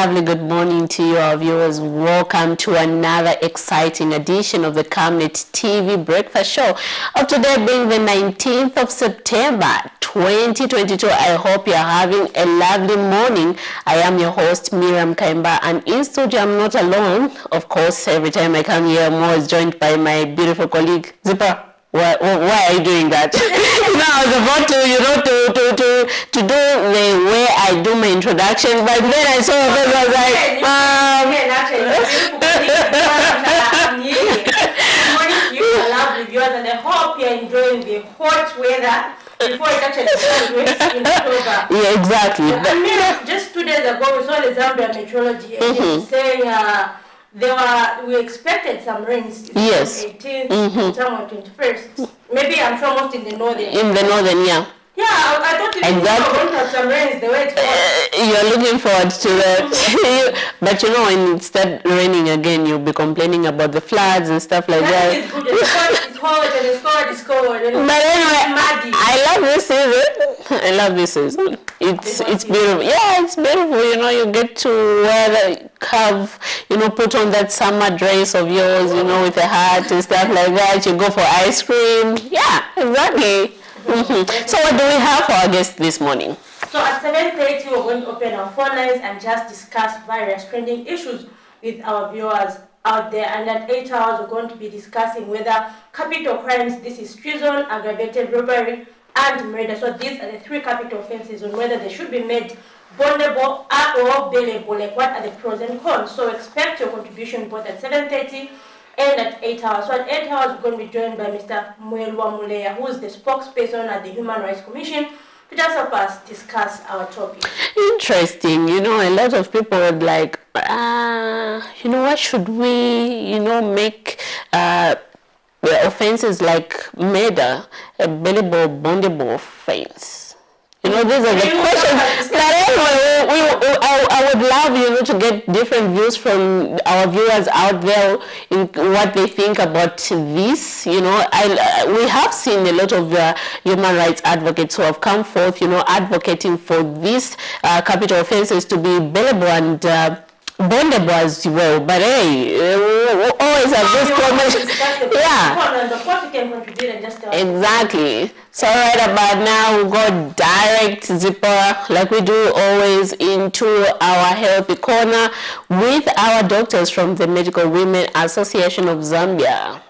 lovely good morning to you, our viewers. Welcome to another exciting edition of the Camnet TV Breakfast Show. Of today being the 19th of September 2022. I hope you're having a lovely morning. I am your host, Miriam Kaimba, and in studio I'm not alone. Of course, every time I come here, I'm always joined by my beautiful colleague, Zipper. Why are you doing that? I was about to do the way I do my introduction, but then I saw it, I was like, Good morning to you, my lovely viewers, and I hope you're enjoying the hot weather before it actually starts in October. Yeah, exactly. I mean, just 2 days ago, we saw the Zambia meteorology saying we expected some rains. Yes. 18th, somewhere 21st. Maybe I'm sure most in the northern. In the northern, yeah. Yeah, I thought we were going to have some rains the way it's hot. You're looking forward to that. But when it starts raining again, you'll be complaining about the floods and stuff like that. It's good. It's hot and it's cold. But anyway, I love this season. I love this season. It's beautiful. Yeah, it's beautiful. You get to put on that summer dress of yours, with a hat and stuff like that. You go for ice cream. Yeah, exactly. So what do we have for our guest this morning? So at 7:30, we're going to open our phone lines and just discuss various trending issues with our viewers out there. And at 8 hours, we're going to be discussing whether capital crimes, this is treason, aggravated robbery, and murder. So these are the three capital offenses, on whether they should be made bondable or bailable. Like, what are the pros and cons? So expect your contribution both at 7:30 and at 8 hours. So at 8 hours, we're going to be joined by Mr. Mwelwa Muleya, who is the spokesperson at the Human Rights Commission, to just help us discuss our topic. Interesting. A lot of people would like, what should we, make offenses like murder a bailable, bondable offense? These are the questions that I would love, to get different views from our viewers out there in what they think about this. We have seen a lot of human rights advocates who have come forth, advocating for these capital offenses to be bailable and bondable as well. But hey, always have this problem. Exactly. So right about now, we'll go direct, Zipper, like we do always, into our healthy corner with our doctors from the Medical Women Association of Zambia.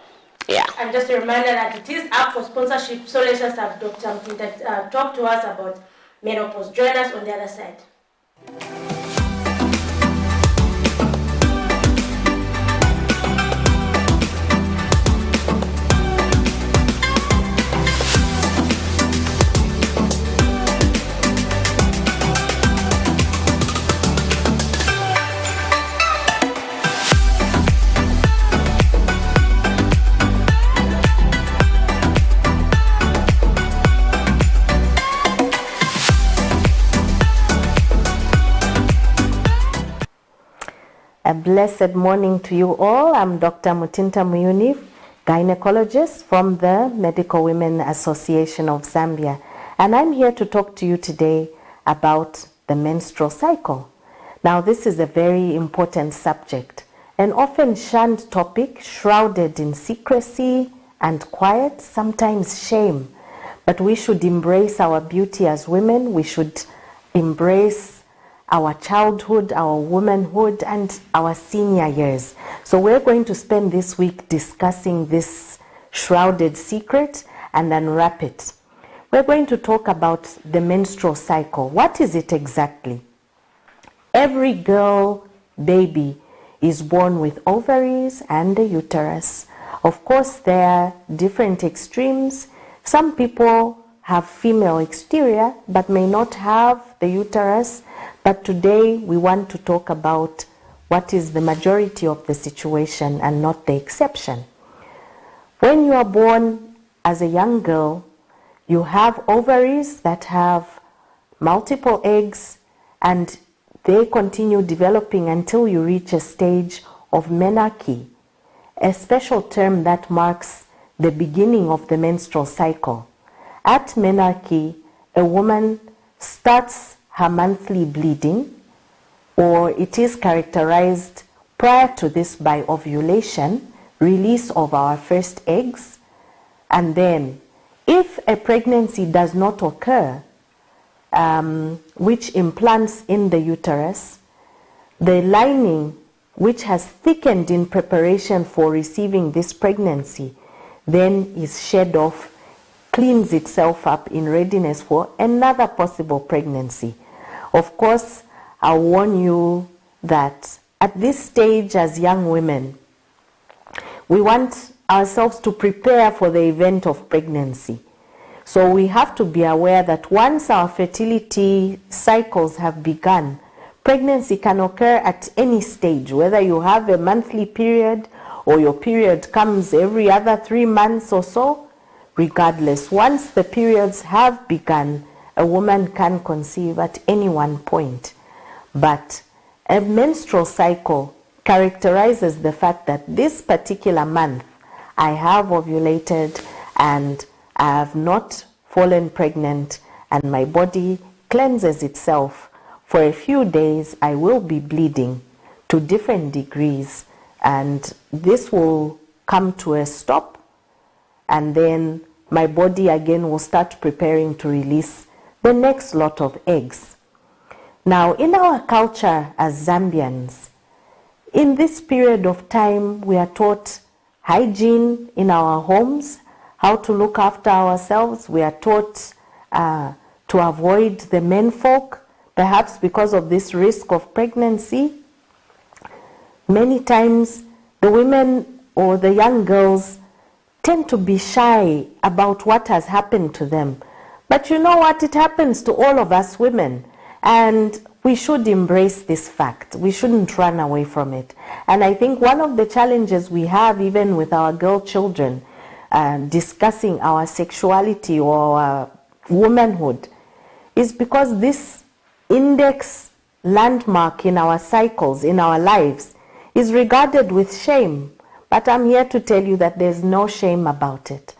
Yeah. And just a reminder that it is up for sponsorship, so let's just have Dr. Mtinta talk to us about menopause. Join us on the other side. A blessed morning to you all. I'm Dr. Mutinta Muyuni, gynecologist from the Medical Women Association of Zambia. And I'm here to talk to you today about the menstrual cycle. Now, this is a very important subject, an often shunned topic, shrouded in secrecy and quiet, sometimes shame. But we should embrace our beauty as women. We should embrace our childhood, our womanhood, and our senior years. So we're going to spend this week discussing this shrouded secret and unwrap it. We're going to talk about the menstrual cycle. What is it exactly? Every girl baby is born with ovaries and a uterus. Of course, there are different extremes. Some people have female exterior but may not have the uterus. But today we want to talk about what is the majority of the situation and not the exception. When you are born as a young girl, you have ovaries that have multiple eggs, and they continue developing until you reach a stage of menarche, a special term that marks the beginning of the menstrual cycle. At menarche, a woman starts her monthly bleeding, or it is characterized prior to this by ovulation, release of our first eggs, and then if a pregnancy does not occur, which implants in the uterus, the lining which has thickened in preparation for receiving this pregnancy then is shed off, cleans itself up in readiness for another possible pregnancy. Of course, I'll warn you that at this stage as young women, we want ourselves to prepare for the event of pregnancy. So we have to be aware that once our fertility cycles have begun, pregnancy can occur at any stage, whether you have a monthly period or your period comes every other 3 months or so. Regardless, once the periods have begun, a woman can conceive at any one point. But a menstrual cycle characterizes the fact that this particular month I have ovulated and I have not fallen pregnant, and my body cleanses itself. For a few days I will be bleeding to different degrees, and this will come to a stop, and then my body again will start preparing to release the next lot of eggs. Now, in our culture as Zambians, in this period of time we are taught hygiene in our homes, how to look after ourselves. We are taught to avoid the menfolk, perhaps because of this risk of pregnancy. Many times the women or the young girls tend to be shy about what has happened to them. But you know what? It happens to all of us women, and we should embrace this fact. We shouldn't run away from it. And I think one of the challenges we have, even with our girl children, discussing our sexuality or our womanhood, is because this index landmark in our cycles, in our lives, is regarded with shame. But I'm here to tell you that there's no shame about it.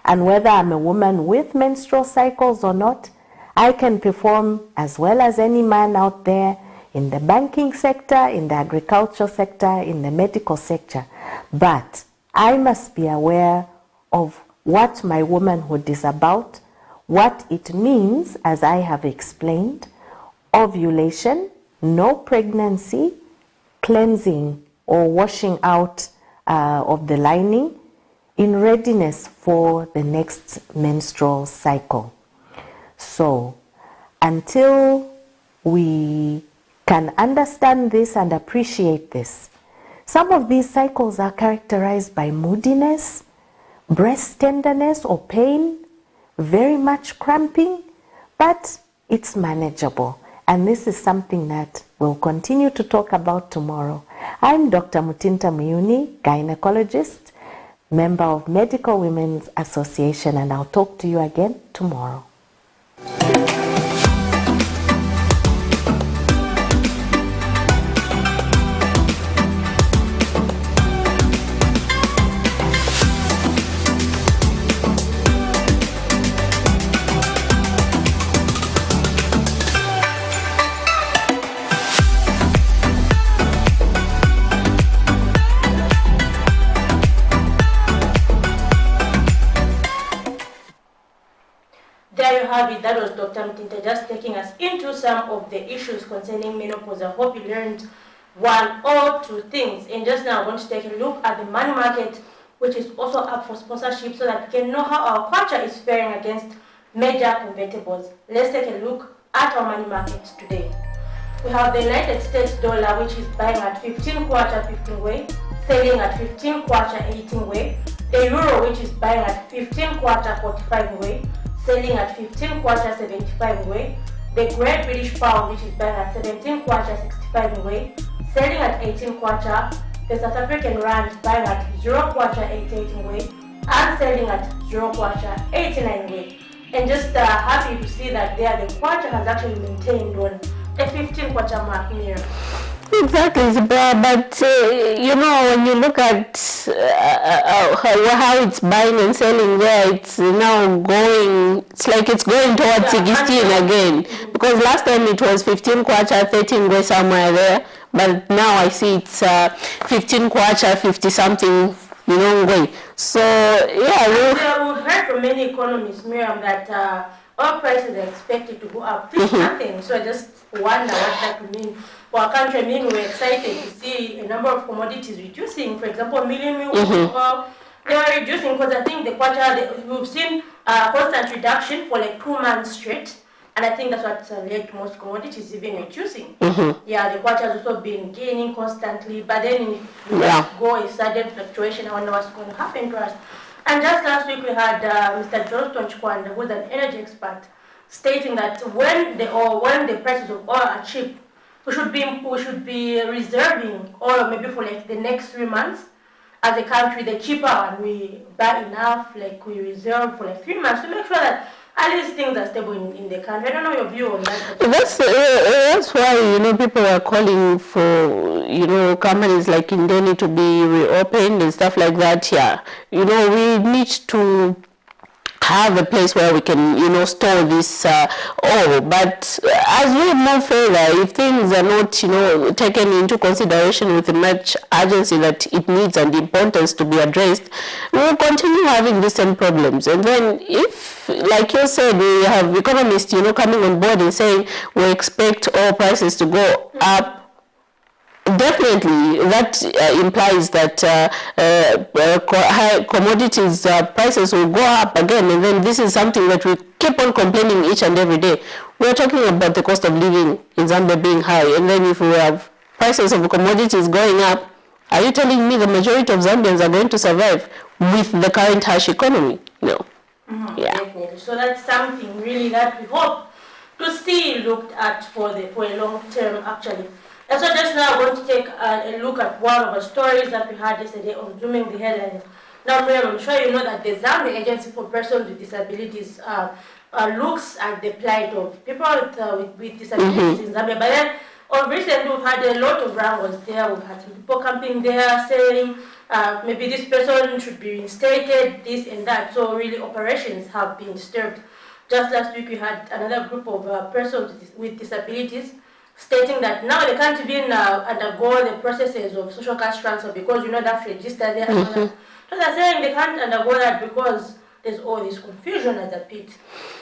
And whether I'm a woman with menstrual cycles or not, I can perform as well as any man out there in the banking sector, in the agricultural sector, in the medical sector. But I must be aware of what my womanhood is about, what it means, as I have explained: ovulation, no pregnancy, cleansing or washing out of the lining, in readiness for the next menstrual cycle. So, until we can understand this and appreciate this, some of these cycles are characterized by moodiness, breast tenderness or pain, very much cramping, but it's manageable. And this is something that we'll continue to talk about tomorrow. I'm Dr. Mutinta Muyuni, gynecologist, member of Medical Women's Association, and I'll talk to you again tomorrow. That was Dr. Mutinta just taking us into some of the issues concerning menopause. I hope you learned one or two things. And just now I'm going to take a look at the money market, which is also up for sponsorship, so that we can know how our kwacha is faring against major convertibles. Let's take a look at our money market today. We have the United States dollar, which is buying at 15 kwacha 15 way, selling at 15 kwacha 18 way. The euro, which is buying at 15 kwacha 45 way, selling at 15 kwacha 75 way. The Great British Pound, which is buying at 17 kwacha 65 way, selling at 18 kwacha. The South African Rand buying at 0 kwacha 88 way, and selling at 0 kwacha 89 way. And just happy to see that there the kwacha has actually maintained on a 15 kwacha mark here. Exactly, but you know, when you look at how it's buying and selling there, it's now going, it's like it's going towards 16 again. Because last time it was 15 kwacha, 13 go somewhere there, but now I see it's 15 kwacha, 50 something, you know, way. So, yeah. We've heard from many economists, Miriam, that oil prices are expected to go up 50-something. So I just wonder what that would mean for our country. I mean, we're excited to see a number of commodities reducing. For example, million meal oil, they are reducing because I think the quarter, we've seen a constant reduction for like 2 months straight. And I think that's what led to most commodities even reducing. Yeah, the quarter has also been gaining constantly, but then if we go a sudden fluctuation, I wonder what's going to happen to us. And just last week we had Mr. Johnston Chikwanda, who's an energy expert, stating that when the prices of oil are cheap, we should be reserving oil maybe for like the next 3 months. As a country, the cheaper one, we buy enough, like we reserve for like 3 months to make sure that at least things are stable in the country. I don't know your view on that. That's why, you know, people are calling for, you know, companies like Indeni to be reopened and stuff like that. Yeah, you know, we need to have a place where we can, you know, store this oil. But as we move further, if things are not, you know, taken into consideration with much urgency that it needs and importance to be addressed, we will continue having the same problems. And then if, like you said, we have economists, you know, coming on board and saying we expect oil prices to go up, definitely, that implies that commodities prices will go up again, and then this is something that we keep on complaining each and every day. We're talking about the cost of living in Zambia being high, and then if we have prices of commodities going up, are you telling me the majority of Zambians are going to survive with the current harsh economy? No. Yeah. Definitely. So that's something really that we hope to see looked at for a long term, actually. And so just now I want to take a look at one of the stories that we had yesterday on Zooming the Headlines. Now, Miriam, I'm sure you know that the Zambia Agency for Persons with Disabilities looks at the plight of people with disabilities in Zambia. But then, recently we've had a lot of wrangles there. We've had some people camping there saying maybe this person should be reinstated, this and that. So really operations have been disturbed. Just last week we had another group of persons with disabilities stating that now they can't even undergo the processes of social cash transfer because, you know, that's registered there. So they're saying they can't undergo that because there's all this confusion at the pit.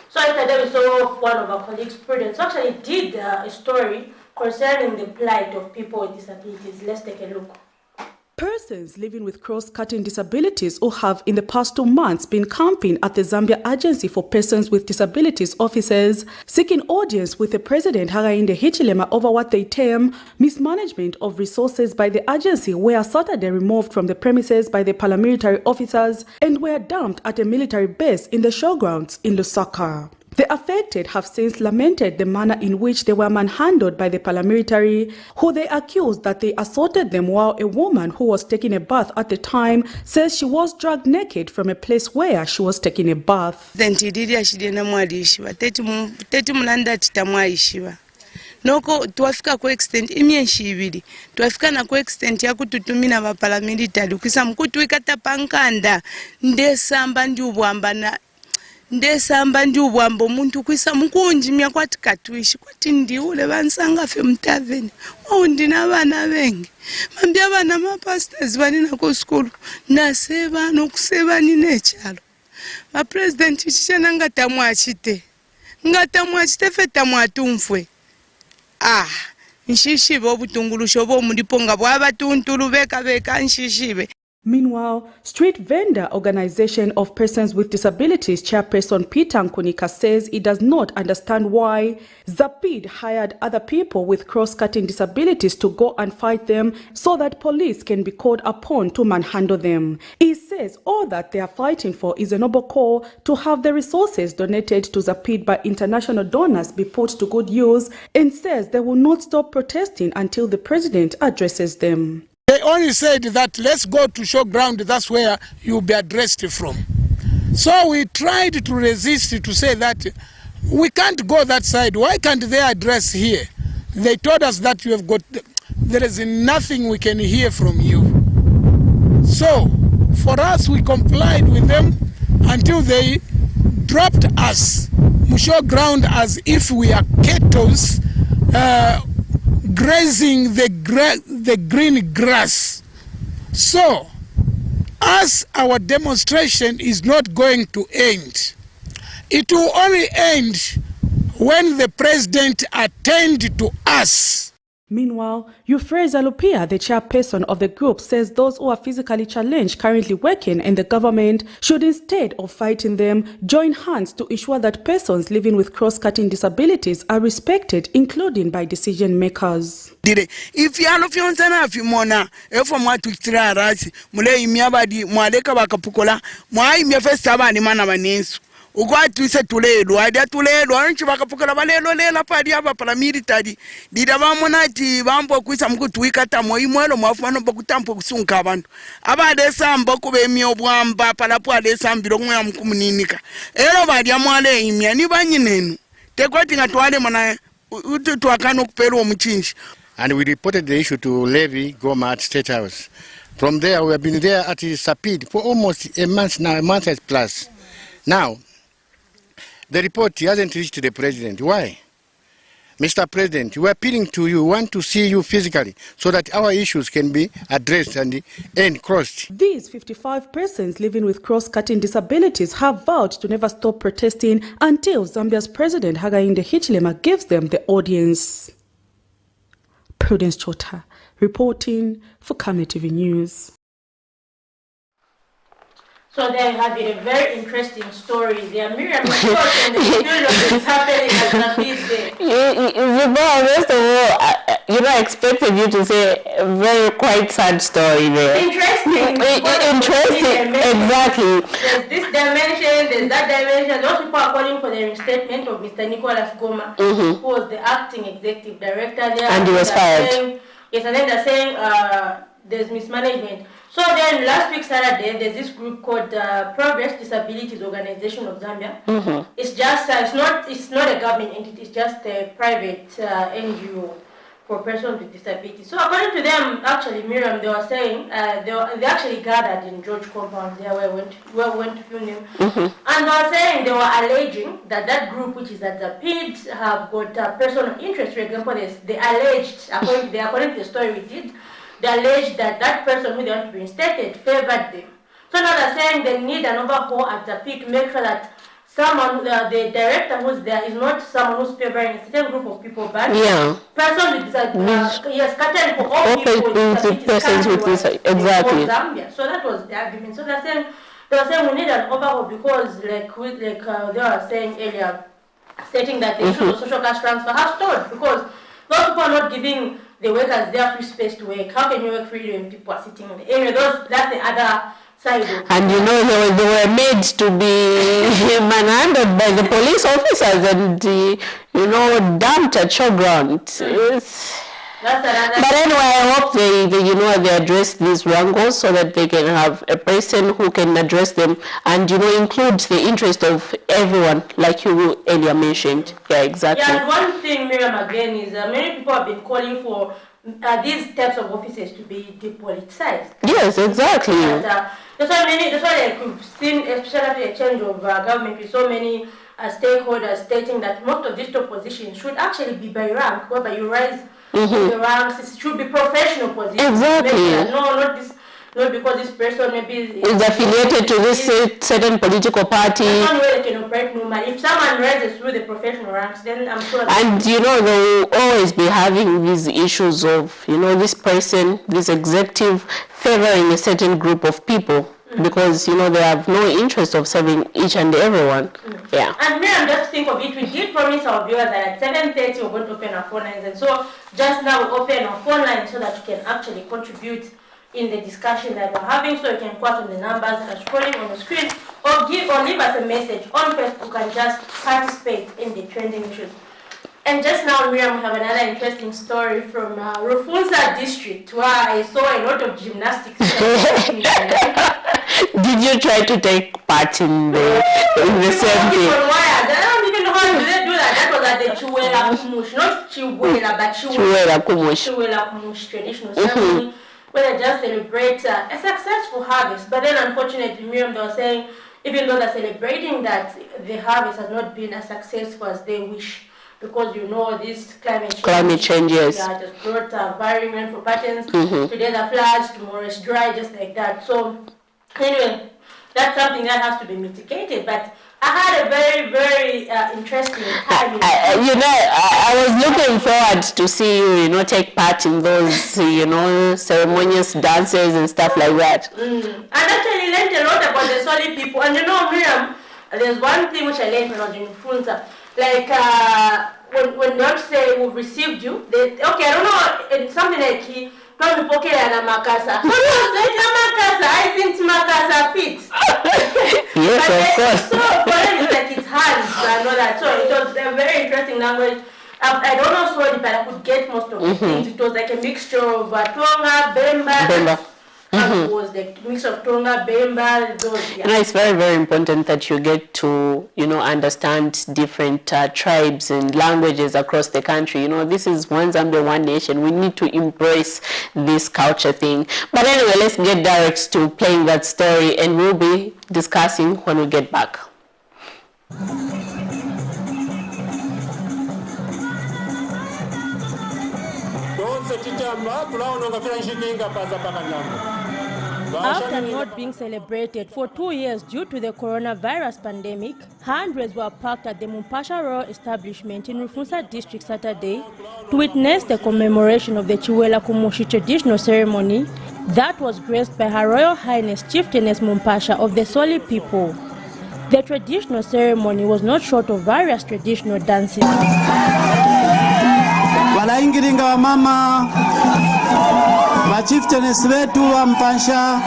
So yesterday we saw one of our colleagues, Prudence, actually did a story concerning the plight of people with disabilities. Let's take a look. Persons living with cross-cutting disabilities who have in the past 2 months been camping at the Zambia Agency for Persons with Disabilities offices, seeking audience with the President Hakainde Hichilema over what they term mismanagement of resources by the agency, were Saturday removed from the premises by the paramilitary officers and were dumped at a military base in the showgrounds in Lusaka. The affected have since lamented the manner in which they were manhandled by the paramilitary, who they accused that they assaulted them while a woman who was taking a bath at the time says she was dragged naked from a place where she was taking a bath. Noko tuwafika ku extent imyenshi ibiri tuwafika na ku extent ya kututumina ba paramilitary ukisa mkutu ikata pankanda ndesamba ndi ubwamba omuntu kwisa mukunjimya kwati katwishi kwati ndiule bansanga fe mtaveni waundi n'abana benge mambya abana mapastors balina ku school naseba nokuseba nine kyalo ba president chichena ngatamwachite feta mwatumfwe nshishibe obutungulusho bomuliponga bwabatuntulu beka nshishibe. Meanwhile, Street Vendor Organization of Persons with Disabilities chairperson Peter Nkunika says he does not understand why Zapid hired other people with cross-cutting disabilities to go and fight them so that police can be called upon to manhandle them. He says all that they are fighting for is a noble call to have the resources donated to Zapid by international donors be put to good use, and says they will not stop protesting until the president addresses them. They only said that let's go to showground, that's where you'll be addressed from. So we tried to resist to say that we can't go that side. Why can't they address here? They told us that you have got there is nothing we can hear from you. So, for us, we complied with them until they dropped us, Musho ground, as if we are cattle grazing the green grass. So, as our demonstration is not going to end, it will only end when the president attends to us. Meanwhile, Euphrasia Lupia, the chairperson of the group, says those who are physically challenged currently working in the government should, instead of fighting them, join hands to ensure that persons living with cross-cutting disabilities are respected, including by decision makers. If you are not Fimona, if I'm what to try, Mulay Miabadi, Maleka Bakapukola, my first Sabani Manamanins. Ugwatwise tuledo adia tuledo anchi bakapukala balelo lela padi aba paramilitary dida bamonati bambo kwisa mukutwikata moyimwelo mwafano bakutampo kusunka abantu abade samba kubemi obwamba palapo ade sambiro mwe amkumninika ero badi amwale imya ni banyinenu tekwati ngatwale mana ututwakano kupelo omuchinji. And we reported the issue to Levy Goma at State House. From there, we have been there at Sapid for almost a month now, a month plus. Now, the report hasn't reached the president. Why? Mr. President, we are appealing to you, we want to see you physically so that our issues can be addressed and end crossed. These 55 persons living with cross-cutting disabilities have vowed to never stop protesting until Zambia's President Hakainde Hichilema gives them the audience. Prudence Chota, reporting for Camnet TV News. So there you have it, a very interesting story there. Miriam, of course, and the confusion of what's happening at Nafi's day. First of all, I expected you to say a very quite sad story there. Interesting. Interesting, exactly. There's this dimension, there's that dimension. Those people are calling for the reinstatement of Mr. Nicholas Goma, who was the acting executive director there. And he was fired. Yes, and then they're saying there's mismanagement. So then last week Saturday, there's this group called Progress Disabilities Organization of Zambia. It's just it's not a government entity, it's just a private NGO for persons with disabilities. So according to them, actually, Miriam, they were saying they actually gathered in George compound there where we went to film them, and they were saying, they were alleging that group, which is at the PID, have got personal interest. For example, they alleged, according to the story we did, they alleged that person who they want to be reinstated favored them. So now they're saying they need an overhaul at the peak to make sure that someone, the director who's there is not someone who's favoring a certain group of people, but person with disabilities, cutting for all people with disabilities, exactly. Zambia. So that was the argument. So they were saying we need an overhaul because, like they were saying earlier, stating that the issue of social cash transfer has stalled because those people are not giving the workers their free space to work. How can you work freely when people are sitting on the anyway? That's the other side of it. And they were made to be manhandled by the police officers and dumped at showground. But anyway, I hope they address these wrangles so that they can have a person who can address them and include the interest of everyone, like you earlier mentioned. Yeah, exactly. Yeah, and one thing, Miriam, again, is many people have been calling for these types of offices to be depoliticized. Yes, exactly. That's why we've seen, especially after a change of government, with so many stakeholders stating that most of these top positions should actually be by rank, whereby you rise the ranks. It should be professional positions. Exactly. Not because this person maybe is affiliated to this certain political party. That's one way they can operate normally. If someone rises through the professional ranks, then I'm sure. And they will always be having these issues of this person, this executive favoring a certain group of people. Because they have no interest of serving each and everyone. Yeah. And Miriam, just think of it. We did promise our viewers that at 7:30 we're going to open our phone lines, and so just now we open our phone lines so that you can actually contribute in the discussion that we're having. So you can quote on the numbers that are scrolling on the screen, or leave us a message on Facebook and just participate in the trending issues. And just now, Miriam, we have another interesting story from Rufunza district, where I saw a lot of gymnastics. Did you try to take part in the same thing? I don't even know how do they do that. That was that the Chiwela Kumush, not Chiwela, but Chiwela Kumush. Chiwela Kumush traditional ceremony, where they just celebrate a successful harvest. But then, unfortunately, Miriam, they were saying, even though they're celebrating that, the harvest has not been as successful as they wish. Because you know this climate changes. Yeah, just brought varying rainfall patterns. Today the floods, tomorrow it's dry, just like that. So anyway, that's something that has to be mitigated. But I had a very, very interesting time. I was looking forward to see you, take part in those, ceremonious dances and stuff like that. And actually learned a lot about the Soli people. And Miriam, there's one thing which I learned when I was in Funza. Like when they say we've received you, okay, I don't know, it's something like he probably poke na makasa. I think makasa fits. Yes, of course. So for them it's like it's hands and all that. So it was a very interesting language. I don't know Swahili, but I could get most of the things. It was like a mixture of Tonga, Bemba. It was the mix of Tonga, Bemba, those. Yeah. It's very, very important that you get to, understand different tribes and languages across the country. This is one Zambia, one nation. We need to embrace this culture thing. But anyway, let's get direct to playing that story, and we'll be discussing when we get back. After not being celebrated for 2 years due to the coronavirus pandemic, hundreds were packed at the Mumpasha Royal Establishment in Rufunsa District Saturday to witness the commemoration of the Chiwela Kumushi traditional ceremony that was graced by Her Royal Highness Chieftainess Mumpasha of the Soli people. The traditional ceremony was not short of various traditional dances. Walaingiringa wa mama wa chieftainess wetu wa Mpasha.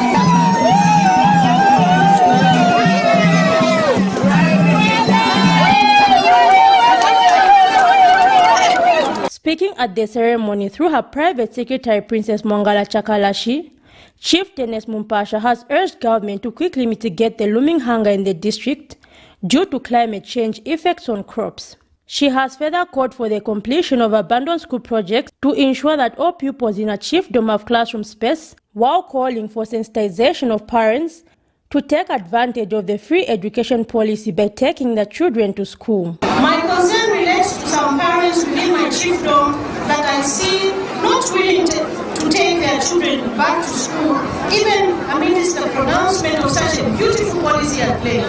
Speaking at the ceremony through her private secretary, Princess Mwangala Chakalashi, Chieftainess Mumpasha has urged government to quickly mitigate the looming hunger in the district due to climate change effects on crops. She has further called for the completion of abandoned school projects to ensure that all pupils in a chiefdom have classroom space, while calling for sensitization of parents to take advantage of the free education policy by taking their children to school. My concern relates to some parents within my chiefdom that I see not willing to take their children back to school, even amidst the pronouncement of such a beautiful policy at play.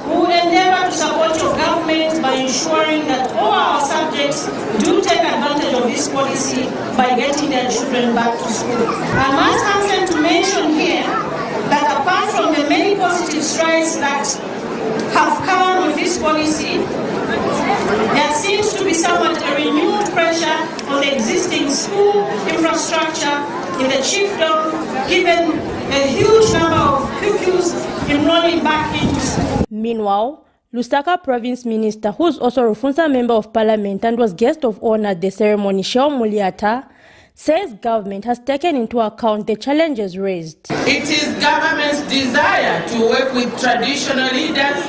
We will endeavor to support your government by ensuring that all our subjects do take advantage of this policy by getting their children back to school. I must hasten to mention here that apart from the many positive strides that have come with this policy, there seems to be somewhat a renewed pressure on the existing school infrastructure in the chiefdom, given a huge number of pupils enrolling back into school. Meanwhile, Lusaka Province Minister, who is also a Rufunsa Member of Parliament and was guest of honor at the ceremony, Shao Muliata, says government has taken into account the challenges raised. It is government's desire to work with traditional leaders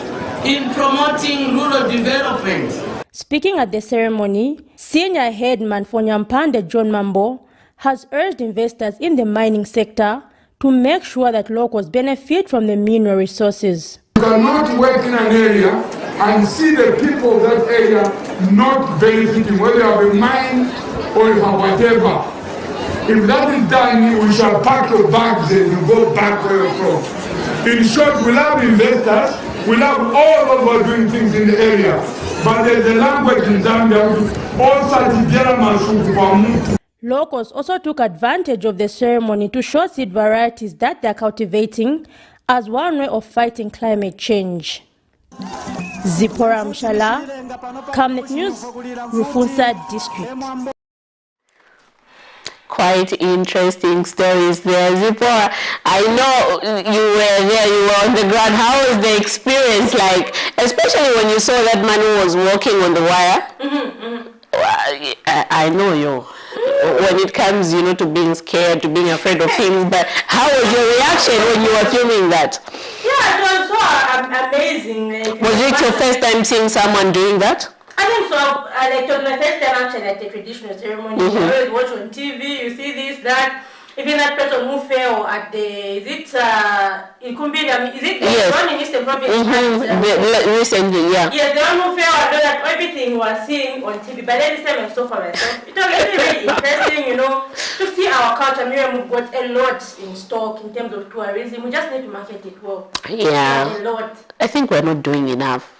in promoting rural development. Speaking at the ceremony, Senior Headman for Nyampande John Mambo has urged investors in the mining sector to make sure that locals benefit from the mineral resources. You cannot work in an area and see the people of that area not benefiting, whether you have a mine or you have whatever. If that is done, we shall pack your bags and you go back where you're from. In short, we'll have investors, we'll have all over doing things in the area. But there's a language in Zambia, all such. Locals also took advantage of the ceremony to show seed varieties that they are cultivating as one way of fighting climate change. Zipporah Mshala, Camnet News, Rufunsa District. Quite interesting stories there, Zipporah. I know you were there, you were on the ground. How was the experience like, especially when you saw that man who was walking on the wire? I know you. When it comes, to being scared, to being afraid of things, but how was your reaction when you were filming that? Yeah, it was so amazing. Was it your first time seeing someone doing that? I think so. Like, it was my first time actually at the traditional ceremony. You always watch on TV, you see this, that. Even that person who fell at the, is it could be, is it the one in Eastern Province? Recently, yeah. Yes, the one who fell, I know that everything was seeing on TV, but then this time I saw for myself. It was really, really interesting, you know, to see our culture. Miriam, we've got a lot in stock in terms of tourism. We just need to market it well. Yeah. A lot. I think we're not doing enough.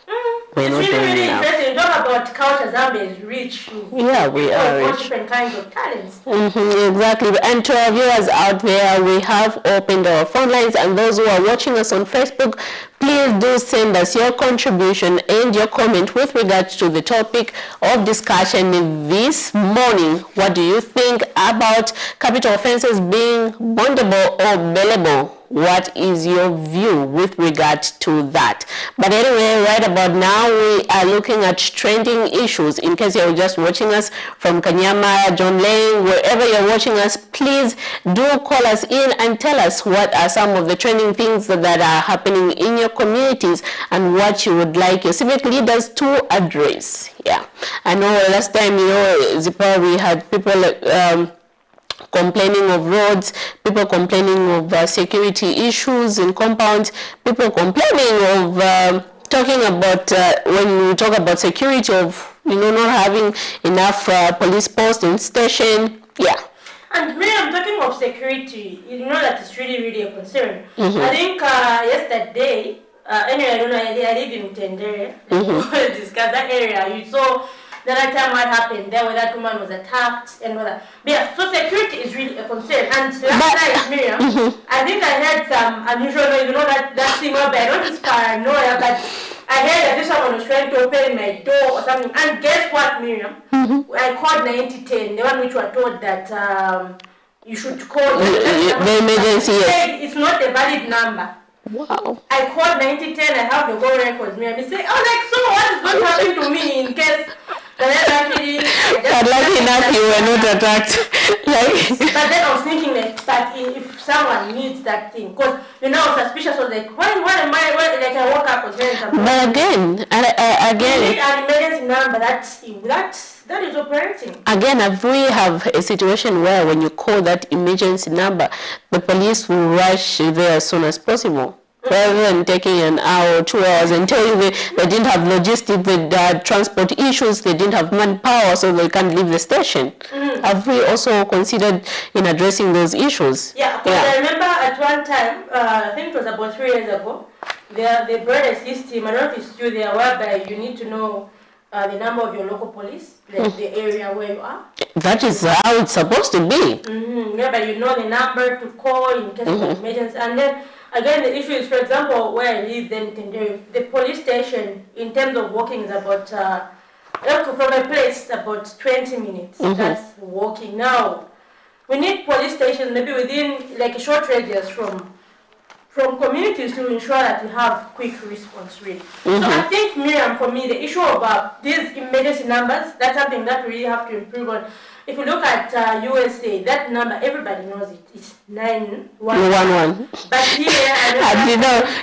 We're it's not really, doing really enough. interesting. Talk about culture. Zambia is rich. Yeah, we are all rich. different kinds of talents. Exactly. And to our viewers out there, we have opened our phone lines, and those who are watching us on Facebook, please do send us your contribution and your comment with regards to the topic of discussion this morning. What do you think about capital offences being bondable or bailable? What is your view with regard to that? But anyway, right about now, we are looking at trending issues. In case you're just watching us from Kanyama, John Lane, wherever you're watching us, please do call us in and tell us what are some of the trending things that are happening in your communities and what you would like your civic leaders to address. Yeah, I know last time, you know, Zipa, we had people complaining of roads, people complaining of security issues in compounds, people complaining of talking about when we talk about security of, you know, not having enough police posts in station. Yeah. And Miriam, talking of security, you know that it's really, really a concern. I think yesterday, anyway, I don't know, I live in Tendere. We discussed that area. You saw the other time what happened there, where that woman was attacked and all that. But yeah, so security is really a concern. And last night, Miriam, I think I heard some unusual noise. You know that thing where I don't it's paranoia, but I heard that this someone was trying to open my door or something. And guess what, Miriam? I called 9010, the one which were told that you should call the emergency. It's not a valid number. Wow. I called 9010, I have the whole records, Miriam. He said, oh, like, so what is going to happen to me in case... But lucky enough, you were not attacked. But then I was thinking, like, that if someone needs that thing, because, you know, I was suspicious, I was like, why am I, like, I woke up, I was hearing something. But again, you need an emergency number that is operating. Again, if we have a situation where when you call that emergency number, the police will rush there as soon as possible. Rather than taking an hour or 2 hours and telling you they didn't have logistics, the transport issues, they didn't have manpower, so they can't leave the station. Have we also considered in addressing those issues? Yeah, because I remember at one time, I think it was about 3 years ago, they brought a system, I don't know if it's still there, whereby you need to know the number of your local police, the area where you are. That is how it's supposed to be. Whereby you know the number to call in case of emergency. And then again, the issue is, for example, where I live, then the police station, in terms of walking, is about, from a place, about 20 minutes. That's walking. Now, we need police stations maybe within, like, a short radius from communities to ensure that we have quick response rate. So I think, Miriam, for me, the issue of these emergency numbers, that's something that we really have to improve on. If you look at USA, that number, everybody knows it. It's 911. But here, and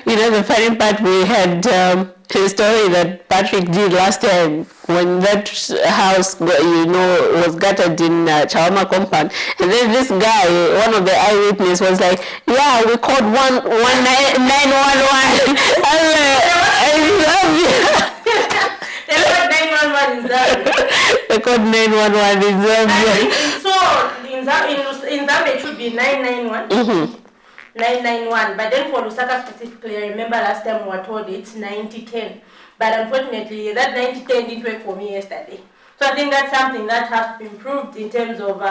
you know, the funny part, we had a story that Patrick did last time when that house, you know, was gutted in Chawama compound. And then this guy, one of the eyewitnesses, was like, "Yeah, we called 911." I love you. They called 911 in Zambia. So in Zambia it should be 991. 991. But then for Lusaka specifically, I remember last time we were told it's 9010. But unfortunately, that 9010 didn't work for me yesterday. So I think that's something that has to be improved in terms of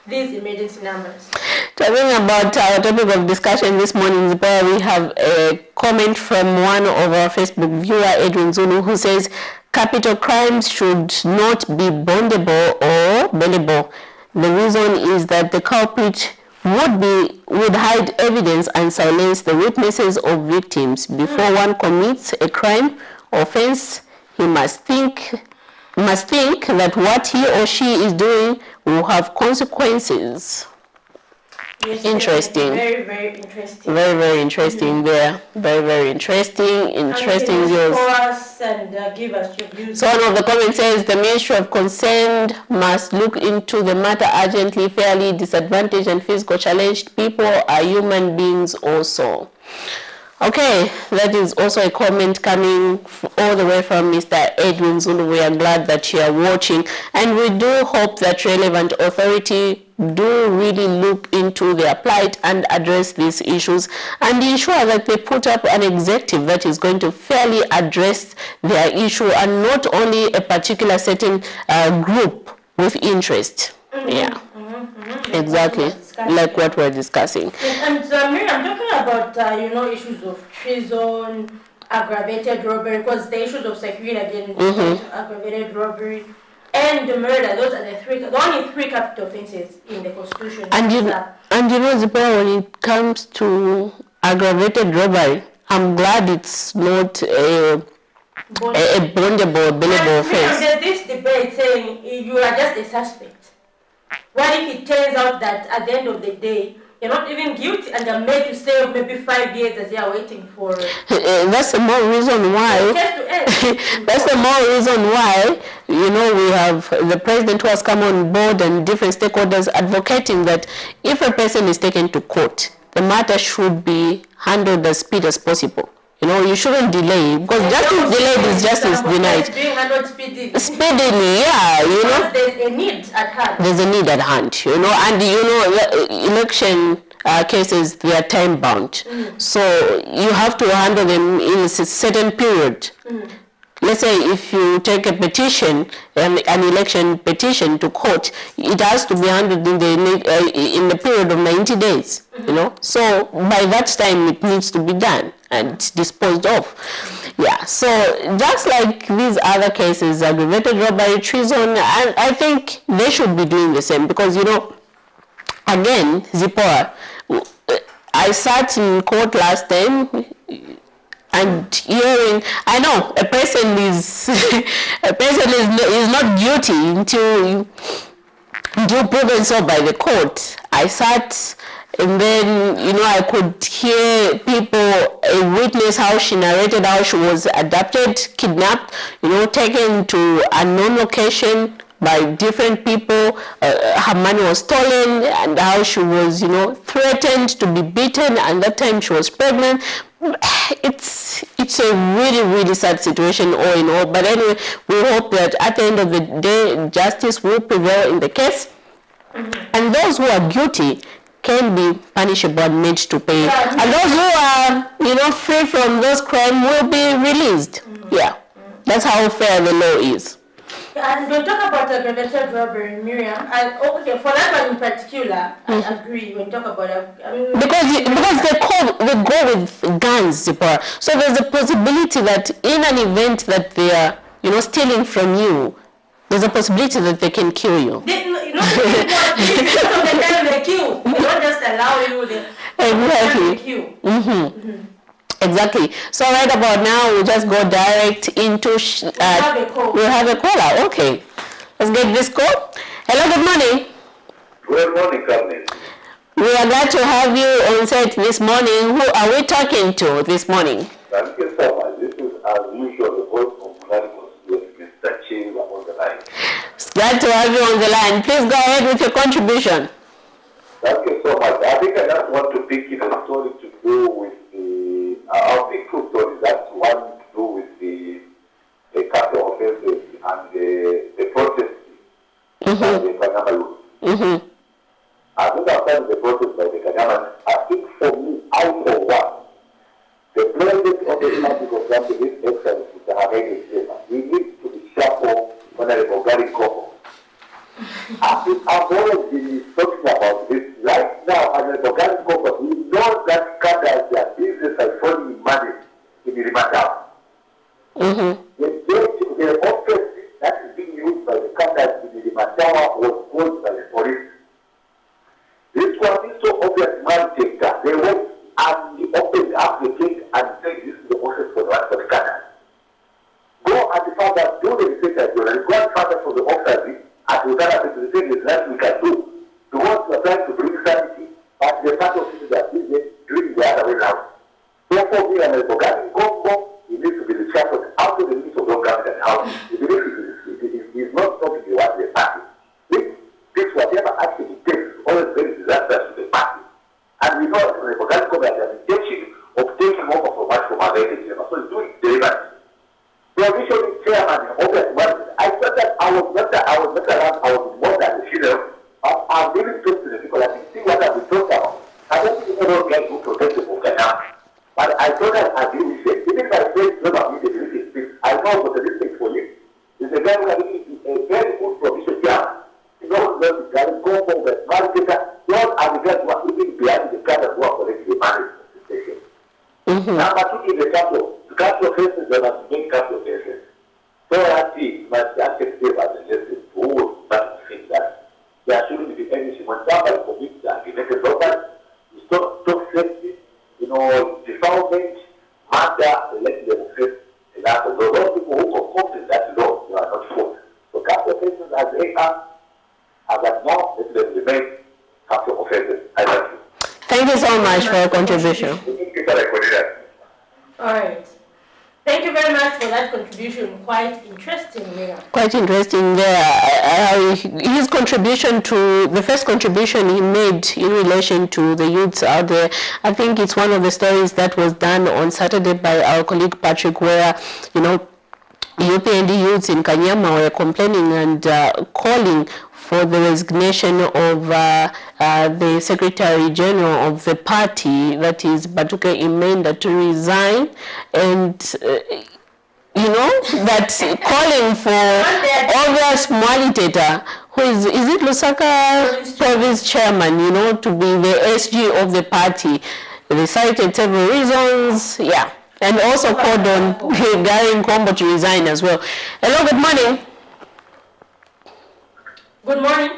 these emergency numbers. Talking about our topic of discussion this morning, we have a comment from one of our Facebook viewer, Edwin Zulu, who says, capital crimes should not be bondable or bailable. The reason is that the culprit would hide evidence and silence the witnesses of victims. Before one commits a crime offense, he must think that what he or she is doing will have consequences. Yes, interesting. Very, very interesting. Very, very interesting there. Very, very interesting. Interesting views. Us and give us your views. So one of the comments says the Ministry of Concerned must look into the matter urgently. Fairly disadvantaged and physical challenged people are human beings also. Okay, that is also a comment coming all the way from Mr. Edwin Zulu. We are glad that you are watching, and we do hope that relevant authority do really look into their plight and address these issues and ensure that they put up an executive that is going to fairly address their issue and not only a particular certain group with interest. Yeah. Exactly, like what we're discussing. Yes, and Miriam, I'm talking about issues of treason, aggravated robbery, because the issues of security again, aggravated robbery, and the murder. Those are the only three capital offenses in the Constitution. And you know, Zipporah, when it comes to aggravated robbery, I'm glad it's not a bondable, billable offense. There's this debate saying you are just a suspect. What if it turns out that at the end of the day, you're not even guilty and you're made to stay maybe 5 years as they are waiting for... That's the more reason why... That's the more reason why, you know, we have the president who has come on board and different stakeholders advocating that if a person is taken to court, the matter should be handled as speedy as possible. You know, you shouldn't delay, because justice delayed is justice denied. Being handled speedily. Speedily, yeah, you know. Because there's a need at hand. There's a need at hand, you know, and you know, election cases, they are time bound. So you have to handle them in a certain period. Let's say if you take a petition, an election petition to court, it has to be handled in the period of 90 days, you know. So by that time it needs to be done and disposed of. Yeah, so just like these other cases, aggravated robbery, treason, and I think they should be doing the same, because, you know, again, Zipporah, I sat in court last time and hearing, I know a person is is not guilty until proven so by the court. I sat, and then, you know, I could hear people, a witness, how she narrated how she was abducted, kidnapped, you know, taken to a known location by different people. Her money was stolen, and how she was, you know, threatened to be beaten, and that time she was pregnant. It's a really, really sad situation all in all. But anyway, we hope that at the end of the day, justice will prevail in the case, and those who are guilty can be punishable and made to pay. And those who are, you know, free from those crimes will be released. Yeah, that's how fair the law is. And when we talk about aggravated robbery, Miriam, and okay, for that one in particular, I agree. When we talk about because they go with guns, Zipporah. So there's a possibility that in an event that they are, you know, stealing from you, there's a possibility that they can kill you. They kill. They don't just allow you. Exactly. Kill. Exactly. So right about now, we'll just go direct into... we'll have a caller. Okay. Let's get this call. Hello, good morning. Good morning, Camnet. We are glad to have you on set this morning. Who are we talking to this morning? Thank you so much. This is, as usual, the voice of Unanimous with Mr. Chiva on the line. Glad to have you on the line. Please go ahead with your contribution. Thank you so much. I think I just want to pick in a story to do with our big two stories. That's one to do with the capital offenses and the protest by the Kanyama youth. I think after the protest by the Kanyama, I think for me, I for one, the president of the Republic of Zambia, His Excellency, Mr. Hamedi Sema, he needs to be sharper when I regard Congo. I've always been talking about this. Right now, as an organic company, we know that cadres, their business are falling money in the Rimatao. The office that is being used by the cadres in the Rimatao was closed by the police obvious one. I thought that I was not around, I was more than the children. I'm really close to the people. I can see what I've been talking about. I don't think anyone can who protect the book now. But I thought that I agree with you. Even if I say it's not about me, the belief is I know what the respect for you. It's a guy who has a very good provision here. You know, the guy go for the market. Not as the guys who are even behind the guys who are correctly managed the station. Number two is the capital. The capital faces are not main capital faces. So I see must accept them as a lesson to all that think that there shouldn't be anything. When somebody commits an argumented robbery, you stop safety, you know, defilement, murder, let them face a lot of those people who concoct that law, you are not fault. So capital faces as they are, as at now, let them remain capital offenses. I thank you. Thank you so much for your contribution. All right. Thank you very much for that contribution. Quite interesting, Mira. Quite interesting there. His contribution to, the first contribution he made in relation to the youths out there, I think it's one of the stories that was done on Saturday by our colleague Patrick, where, you know, UPND youths in Kanyama were complaining and calling for the resignation of the Secretary General of the party, that is Batuke Imenda, to resign, and you know, that calling for obvious Mwaliteta, who is it Lusaka Province Chairman, you know, to be the SG of the party. They cited several reasons, yeah, and also called on Gary Nkombo to resign as well. Hello, good morning. Good morning.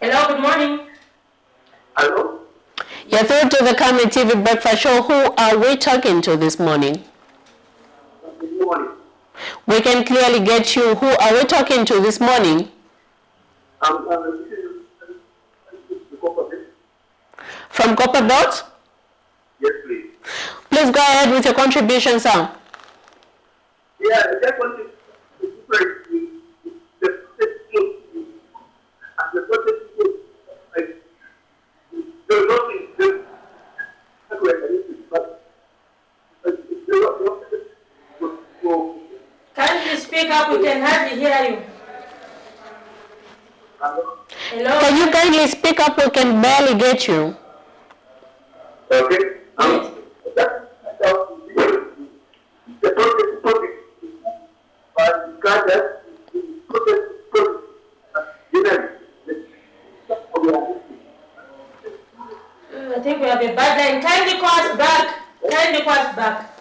Hello, good morning. Hello? You're through to the Camnet TV Breakfast Show. Who are we talking to this morning? Good morning. We can clearly get you. Who are we talking to this morning? From Copper Belt? Yes, please. Please go ahead with your contribution, sir. Yeah, I just want to Can you speak up? We can hardly hear you. Hello? Can you kindly speak up? We can barely get you. Okay. I think we have a bad line. Kindly call us back. Kindly call us back.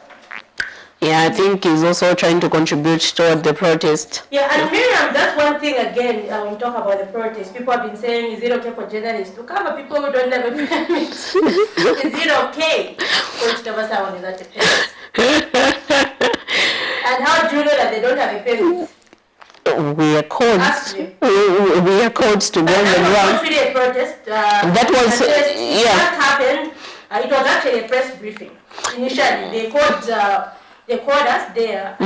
Yeah, I think he's also trying to contribute toward the protest. Yeah, and Miriam, that's one thing again when we talk about the protest. People have been saying, is it okay for journalists to cover people who don't have a permit? Is it okay for each of us on that protest? And how do you know that they don't have a permit? We are codes. We are codes to go on the ground. Really a protest. That was, yeah. What happened? It was actually a press briefing. Initially, they called us there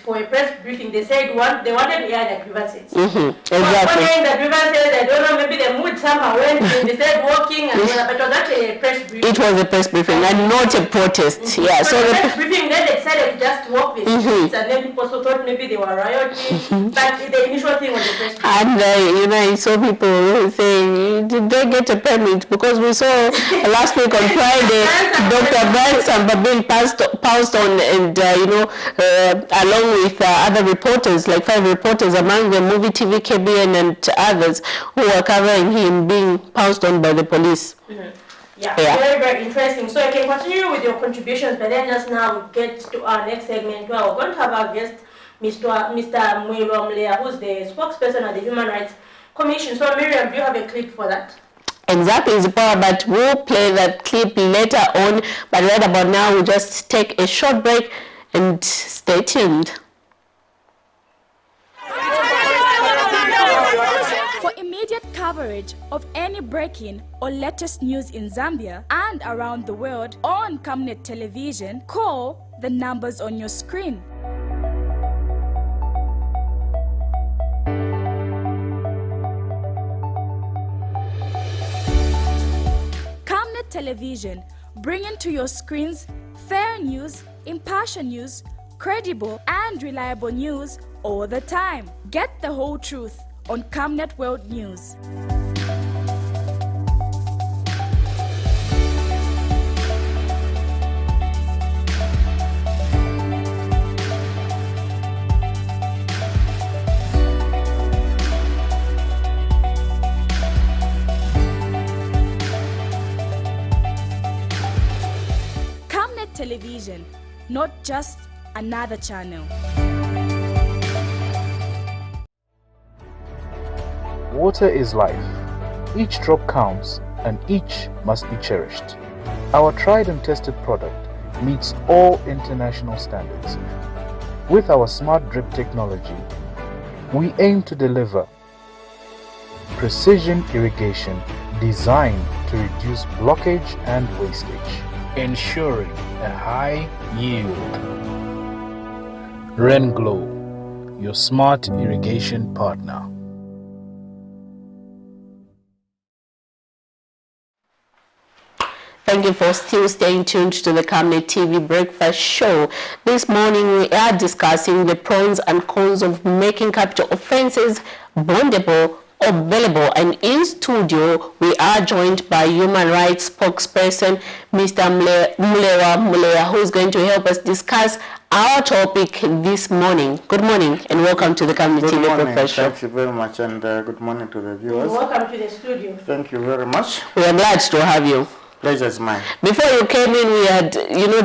for a press briefing. They said they wanted to hear the grievances. Exactly. The grievances, I don't know, maybe the mood somehow went, they started walking, and but it was actually a press briefing. It was a press briefing and not a protest. Yeah. So the press briefing, then they decided to just walk the streets, and then people also thought maybe they were rioting. But the initial thing was the press briefing. And you know, I saw people saying, did they get a permit? Because we saw last week on Friday, Dr. Branson being passed on, and you know, along with other reporters, like 5 reporters, among them Movie TV, KBN, and others, who were covering him being passed on by the police. Yeah, very, very interesting. So I can continue with your contributions, but then just now we get to our next segment where we're going to have our guest, Mr. Mwiro Mlea, who's the spokesperson of the Human Rights Commission. So Miriam, do you have a clip for that? Exactly, Zipporah, but we'll play that clip later on. But right about now, we'll just take a short break and stay tuned. For immediate coverage of any breaking or latest news in Zambia and around the world on Camnet Television, call the numbers on your screen. Camnet Television, bringing to your screens fair news, impartial news, credible and reliable news all the time. Get the whole truth on Camnet World News. Camnet Television, not just another channel. Water is life. Each drop counts and each must be cherished. Our tried and tested product meets all international standards. With our smart drip technology, we aim to deliver precision irrigation designed to reduce blockage and wastage, ensuring a high yield. RenGlow, your smart irrigation partner. Thank you for still staying tuned to the Camnet TV Breakfast Show. This morning we are discussing the pros and cons of making capital offences bondable or bailable, and in studio we are joined by human rights spokesperson Mr. Mulewa, who is going to help us discuss our topic this morning. Good morning and welcome to the Camnet TV Breakfast Show. Thank you very much, and good morning to the viewers. Welcome to the studio. Thank you very much. We are glad to have you. Pleasure is mine. Before you came in, we had,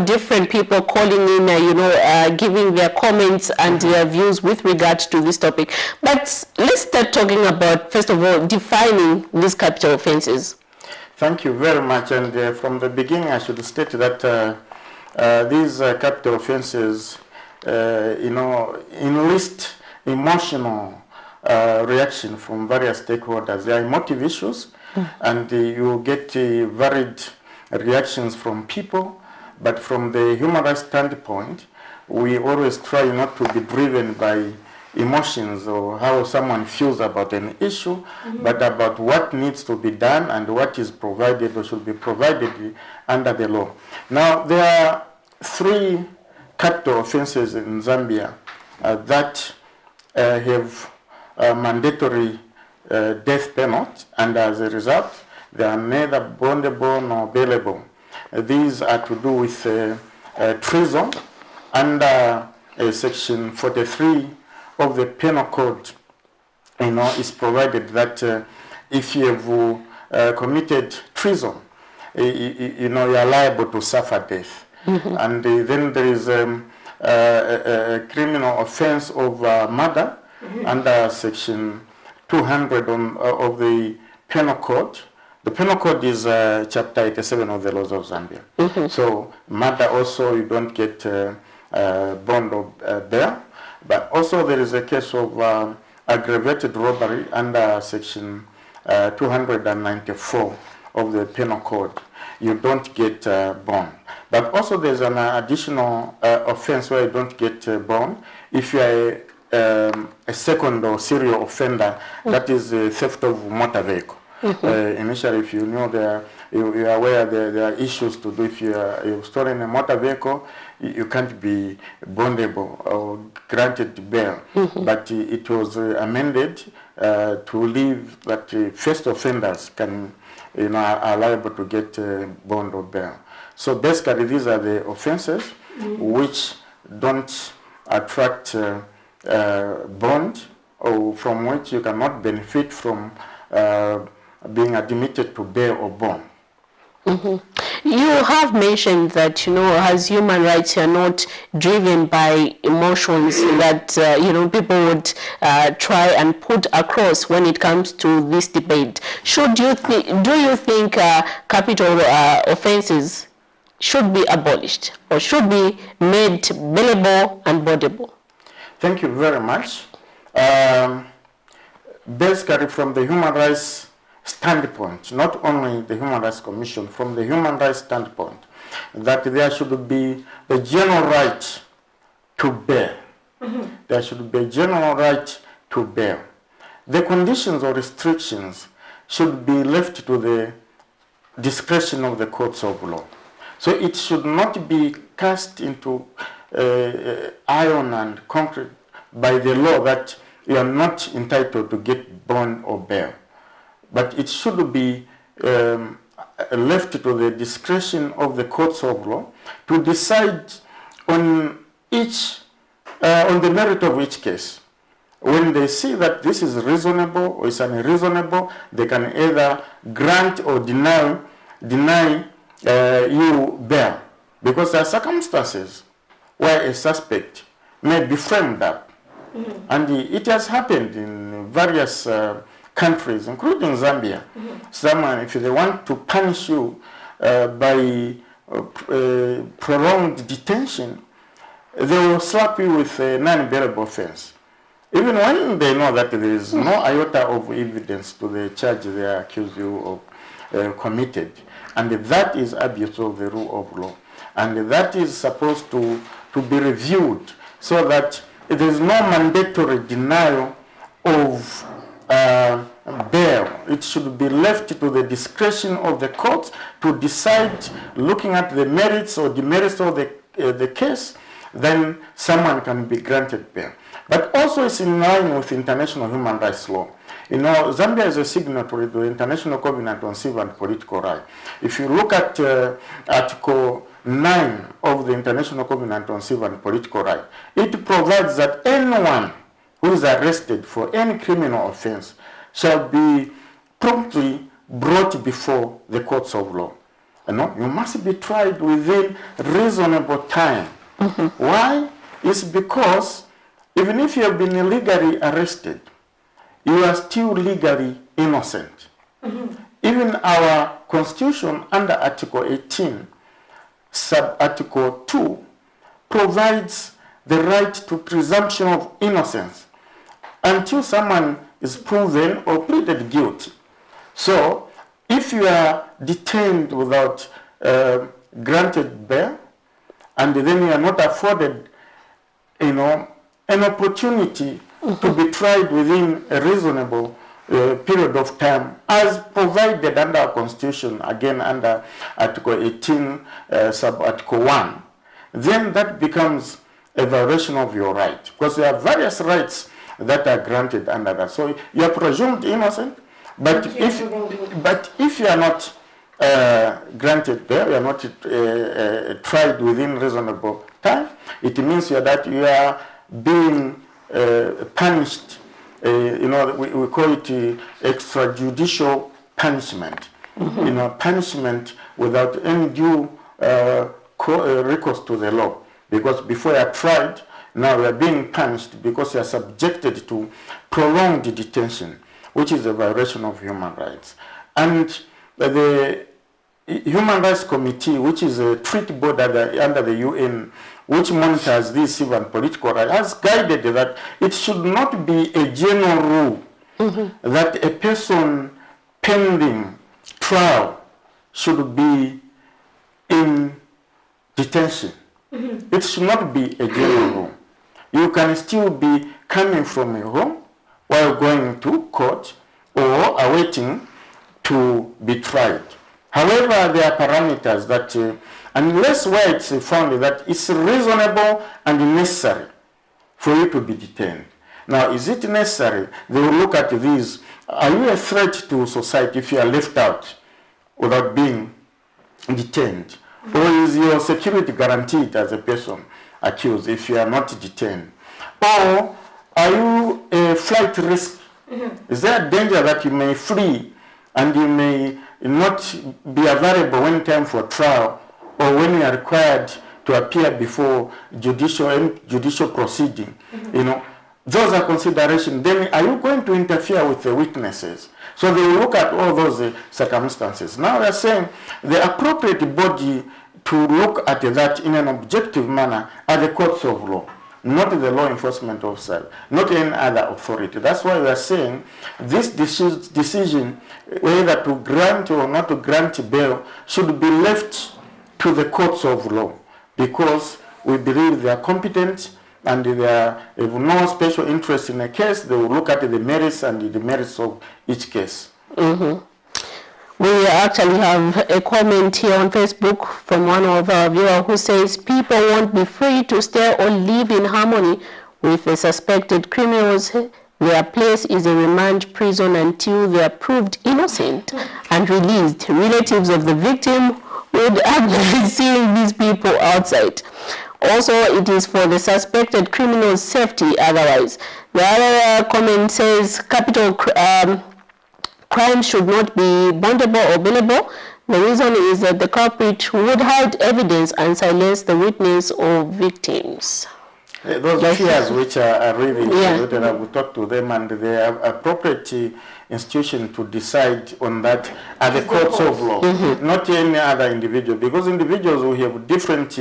different people calling in, giving their comments and their views with regards to this topic. But let's start talking about, first of all, defining these capital offences. Thank you very much. And from the beginning, I should state that these capital offences, enlist emotional reaction from various stakeholders. They are emotive issues. And you get varied reactions from people, but from the human rights standpoint, we always try not to be driven by emotions or how someone feels about an issue, but about what needs to be done and what is provided or should be provided under the law. Now, there are 3 capital offences in Zambia that have mandatory death penalty, and as a result, they are neither bondable nor bailable. These are to do with treason under Section 43 of the Penal Code. It's provided that if you have committed treason, you are liable to suffer death. And then there is a criminal offense of murder under Section 200 of the Penal Code. The Penal Code is Chapter 87 of the laws of Zambia. So murder also, you don't get bond or bail. But also there is a case of aggravated robbery under Section 294 of the Penal Code. You don't get bond. But also there's an additional offense where you don't get bond if you are a second or serial offender, that is theft of motor vehicle. Initially, if you know you are aware there are issues to do. If you've stolen a motor vehicle, you can't be bondable or granted bail. But it was amended to leave that first offenders can, are liable to get bond or bail. So basically, these are the offenses which don't attract bond, or from which you cannot benefit from being admitted to bail or bond. You have mentioned that, as human rights, you are not driven by emotions that, people would try and put across when it comes to this debate. Do you think capital offenses should be abolished or should be made bailable and bondable? Thank you very much. Basically, from the human rights standpoint, not only the Human Rights Commission, from the human rights standpoint, that there should be a general right to bail. There should be a general right to bail. The conditions or restrictions should be left to the discretion of the courts of law. So it should not be cast into iron and concrete by the law that you are not entitled to get bond or bail. But it should be left to the discretion of the courts of law to decide on on the merit of each case. When they see that this is reasonable or is unreasonable, they can either grant or deny you bail, because there are circumstances where a suspect may be framed up. And it has happened in various countries, including Zambia. Someone, if they want to punish you by prolonged detention, they will slap you with a non-bearable offense. Even when they know that there is no iota of evidence to the charge they accuse you of committed. And that is abuse of the rule of law. And that is supposed to be reviewed so that there is no mandatory denial of bail. It should be left to the discretion of the courts to decide, looking at the merits or demerits of the case, then someone can be granted bail. But also it's in line with international human rights law. You know, Zambia is a signatory to the International Covenant on Civil and Political Rights. If you look at Article 9 of the International Covenant on Civil and Political Rights, it provides that anyone who is arrested for any criminal offense shall be promptly brought before the courts of law. You know, you must be tried within reasonable time. Why? It's because even if you have been illegally arrested, you are still legally innocent. Even our Constitution under Article 18, Sub-Article 2, provides the right to presumption of innocence until someone is proven or pleaded guilty. So, if you are detained without granted bail, and then you are not afforded, you know, an opportunity to be tried within a reasonable period of time, as provided under our Constitution, again under Article 18, Sub-Article 1, then that becomes a violation of your right, because there are various rights that are granted under that. So you are presumed innocent, but if you are not granted bail, you are not tried within reasonable time, it means that you are being punished. You know, we call it extrajudicial punishment. You know, punishment without any due recourse to the law. Because before you are tried, now you are being punished because you are subjected to prolonged detention, which is a violation of human rights. And the Human Rights Committee, which is a treaty board under the UN, which monitors these civil and political rights, has guided that it should not be a general rule that a person pending trial should be in detention. It should not be a general rule. You can still be coming from your home while going to court or awaiting to be tried. However, there are parameters that, unless where it's found that it's reasonable and necessary for you to be detained. Now, is it necessary? They will look at these. Are you a threat to society if you are left out without being detained? Or is your security guaranteed as a person accused if you are not detained? Or are you a flight risk? Is there a danger that you may flee and you may not be available when time for trial or when you are required to appear before judicial proceeding? You know, those are considerations. Then are you going to interfere with the witnesses? So they will look at all those circumstances. Now they are saying the appropriate body to look at that in an objective manner are the courts of law, not the law enforcement officer, not any other authority. That's why we are saying this decision, whether to grant or not to grant bail, should be left to the courts of law, because we believe they are competent and they have no special interest in a case. They will look at the merits and the demerits of each case. We actually have a comment here on Facebook from one of our viewers who says people won't be free to stay or live in harmony with the suspected criminals. Their place is a remand prison until they are proved innocent and released. Relatives of the victim would actually see these people outside. Also, it is for the suspected criminal's safety otherwise. The other comment says capital crime should not be bondable or bailable. The reason is that the culprit would hide evidence and silence the witness or victims. Those fears which are really that I will talk to them, and the appropriate institution to decide on that are the courts of law, not any other individual, because individuals will have different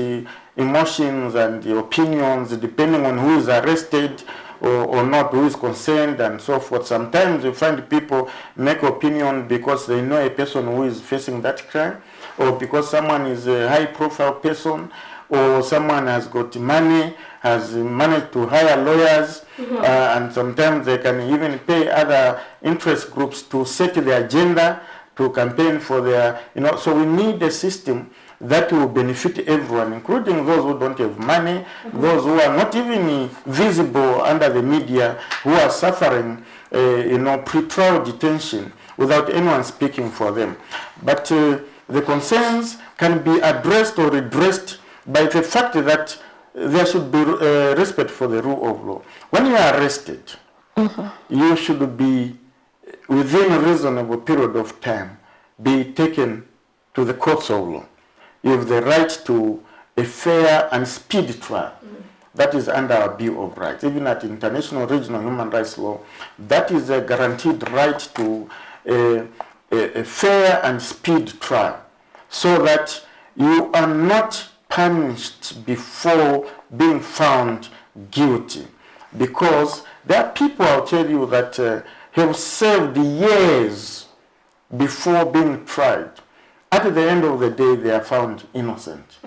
emotions and opinions depending on who is arrested or not, who is concerned and so forth. Sometimes you find people make opinion because they know a person who is facing that crime, or because someone is a high profile person, or someone has got money, has managed to hire lawyers, and sometimes they can even pay other interest groups to set the agenda, to campaign for their, so we need a system that will benefit everyone, including those who don't have money, those who are not even visible under the media, who are suffering, pre-trial detention without anyone speaking for them. But the concerns can be addressed or redressed by the fact that there should be respect for the rule of law. When you are arrested, you should be, within a reasonable period of time, be taken to the courts of law. You have the right to a fair and speedy trial. That is under our Bill of Rights. Even at international regional human rights law, that is a guaranteed right to a fair and speedy trial, so that you are not punished before being found guilty. Because there are people, I'll tell you, that have served years before being tried. At the end of the day, they are found innocent.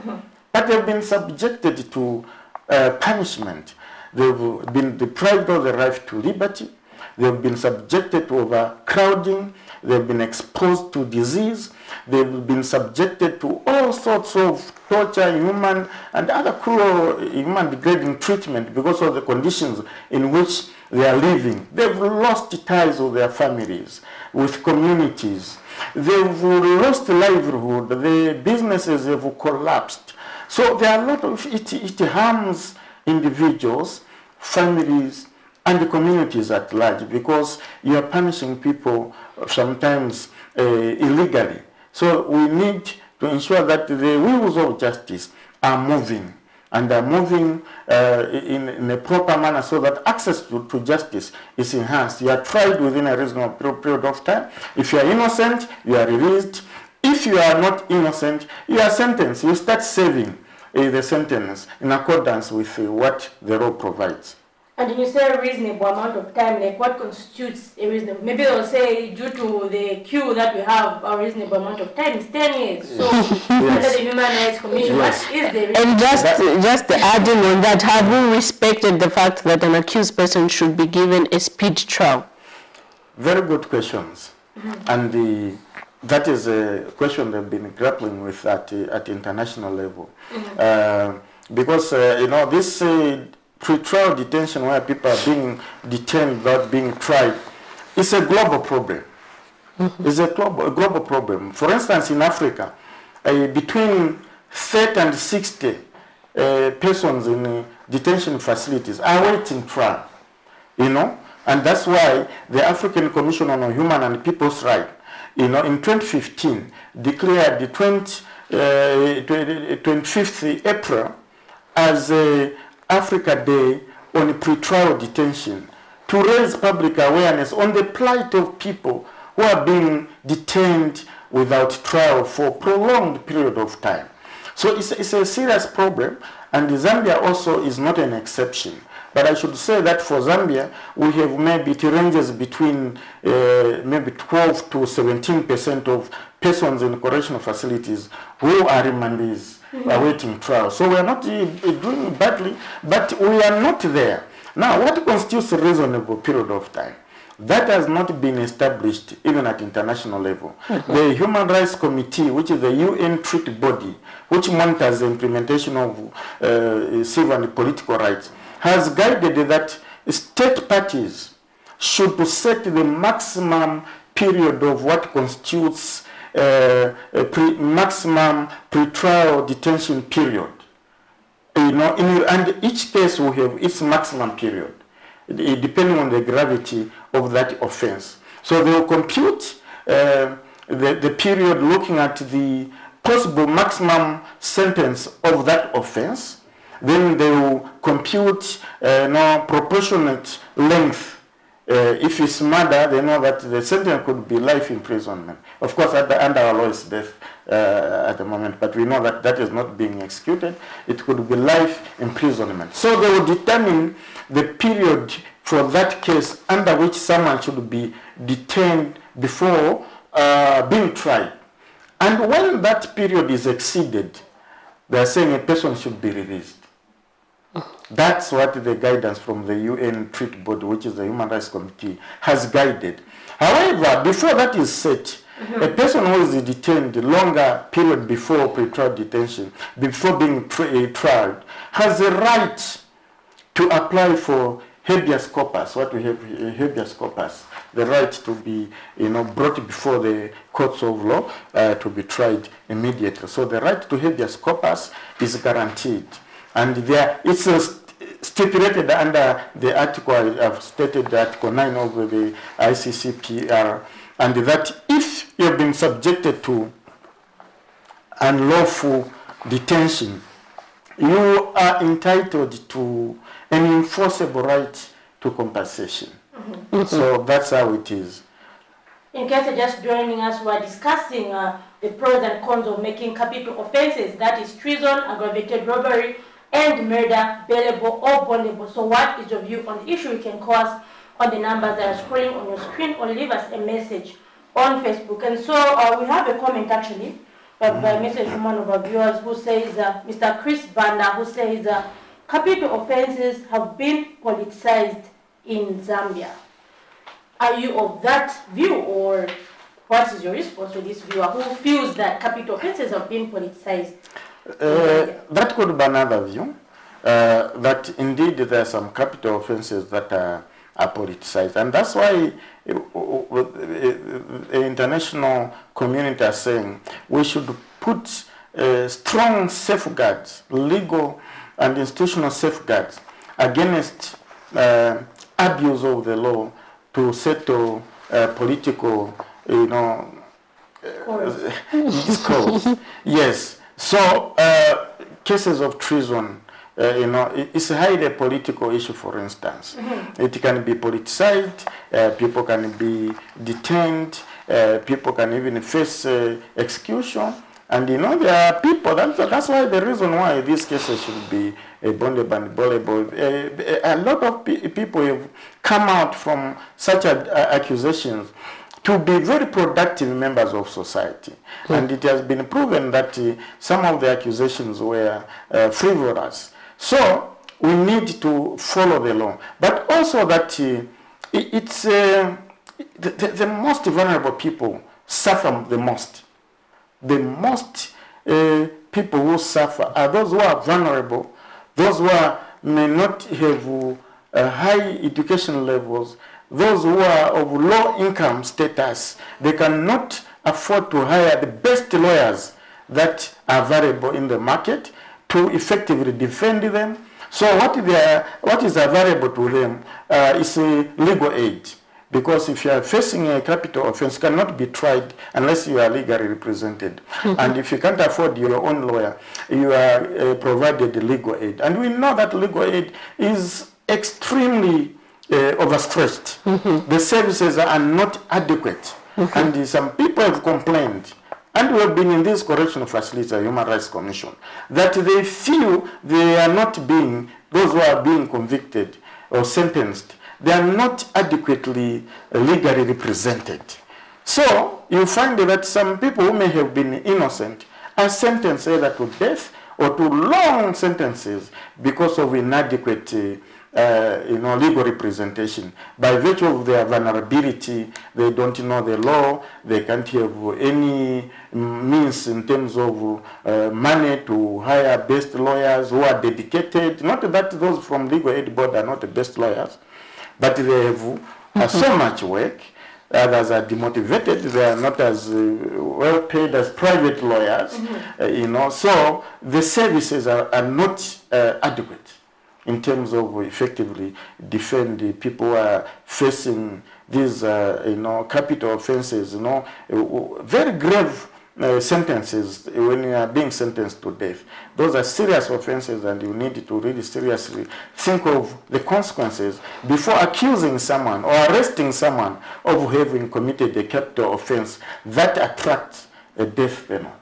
But they've been subjected to punishment. They've been deprived of the right to liberty. They've been subjected to overcrowding. They've been exposed to disease. They've been subjected to all sorts of torture, inhuman, and other cruel, human degrading treatment because of the conditions in which they are living. They've lost ties with their families, with communities. They've lost livelihood. The businesses have collapsed. So there are a lot of, it harms individuals, families, and the communities at large, because you are punishing people sometimes illegally. So we need to ensure that the wheels of justice are moving, and are moving in a proper manner, so that access to justice is enhanced. You are tried within a reasonable period of time. If you are innocent, you are released. If you are not innocent, you are sentenced. You start serving the sentence in accordance with what the law provides. And when you say a reasonable amount of time, like what constitutes a reasonable? Maybe they'll say due to the queue that we have, a reasonable amount of time is 10 years. So under the Human Rights Commission, what is the And just adding on that, have we respected the fact that an accused person should be given a speed trial? Very good questions. And that is a question they've been grappling with at international level. Because, this pre-trial detention, where people are being detained without being tried, is a global problem. It's a global problem. For instance, in Africa, between 30 and 60 persons in detention facilities are waiting trial, and that's why the African Commission on Human and People's Rights, in 2015, declared the 25th April as a Africa Day on pre-trial detention, to raise public awareness on the plight of people who are being detained without trial for a prolonged period of time. So it's a serious problem, and Zambia also is not an exception. But I should say that for Zambia, we have maybe, it ranges between maybe 12 to 17% of persons in correctional facilities who are remandees awaiting trial. So we are not doing badly, but we are not there. Now, what constitutes a reasonable period of time? That has not been established even at international level. The Human Rights Committee, which is the UN treaty body, which monitors the implementation of civil and political rights, has guided that state parties should set the maximum period of what constitutes maximum pre-trial detention period. And each case will have its maximum period, depending on the gravity of that offense. So they will compute the period looking at the possible maximum sentence of that offense. Then they will compute proportionate length. If it's murder, they know that the sentence could be life imprisonment. Of course, under our law is death at the moment, but we know that that is not being executed. It could be life imprisonment. So they will determine the period for that case under which someone should be detained before being tried. And when that period is exceeded, they are saying a person should be released. That's what the guidance from the UN treaty body, which is the Human Rights Committee, has guided. However, before that is set, a person who is detained a longer period before pre-trial detention, before being tried, has a right to apply for habeas corpus. What we have habeas corpus, the right to be brought before the courts of law to be tried immediately. So the right to habeas corpus is guaranteed. And it's stipulated under the article, I've stated Article 9 of the ICCPR, and that if you have been subjected to unlawful detention, you are entitled to an enforceable right to compensation. So that's how it is. In case you're just joining us, we're discussing the pros and cons of making capital offenses, that is treason, aggravated robbery, and murder bailable or bondable. So what is your view on the issue? You can call us on the numbers that are scrolling on your screen or leave us a message on Facebook. And so we have a comment actually by a message from one of our viewers who says, Mr. Chris Banda, who says, capital offenses have been politicized in Zambia. Are you of that view, or what is your response to this viewer who feels that capital offenses have been politicized? That could be another view, that indeed there are some capital offenses that are politicized. And that's why the international community are saying we should put strong safeguards, legal and institutional safeguards against abuse of the law to settle political, discourse. Yes. So cases of treason, it's a highly political issue, for instance. It can be politicized, people can be detained, people can even face execution. And there are people, that's why the reason why these cases should be bondable and bondable. A lot of people have come out from such accusations to be very productive members of society. And it has been proven that some of the accusations were frivolous. So we need to follow the law. But also that it's the most vulnerable people suffer the most. The most people who suffer are those who are vulnerable, those who may not have high education levels, those who are of low income status. They cannot afford to hire the best lawyers that are available in the market to effectively defend them. So what is available to them is legal aid. Because if you are facing a capital offense, cannot be tried unless you are legally represented. And if you can't afford your own lawyer, you are provided legal aid. And we know that legal aid is extremely overstretched. The services are not adequate. And some people have complained, and we have been in this correctional facilities, the Human Rights Commission, that they feel they are not being, those who are being convicted or sentenced, they are not adequately legally represented. So you find that some people who may have been innocent are sentenced either to death or to long sentences because of inadequate legal representation. By virtue of their vulnerability, they don't know the law, they can't have any means in terms of money to hire best lawyers who are dedicated. Not that those from Legal Aid Board are not the best lawyers, but they have so much work. Others are demotivated, they are not as well paid as private lawyers, so the services are not adequate in terms of effectively defend the people who are facing these, capital offenses, very grave sentences when you are being sentenced to death. Those are serious offenses, and you need to really seriously think of the consequences before accusing someone or arresting someone of having committed a capital offense that attracts a death penalty.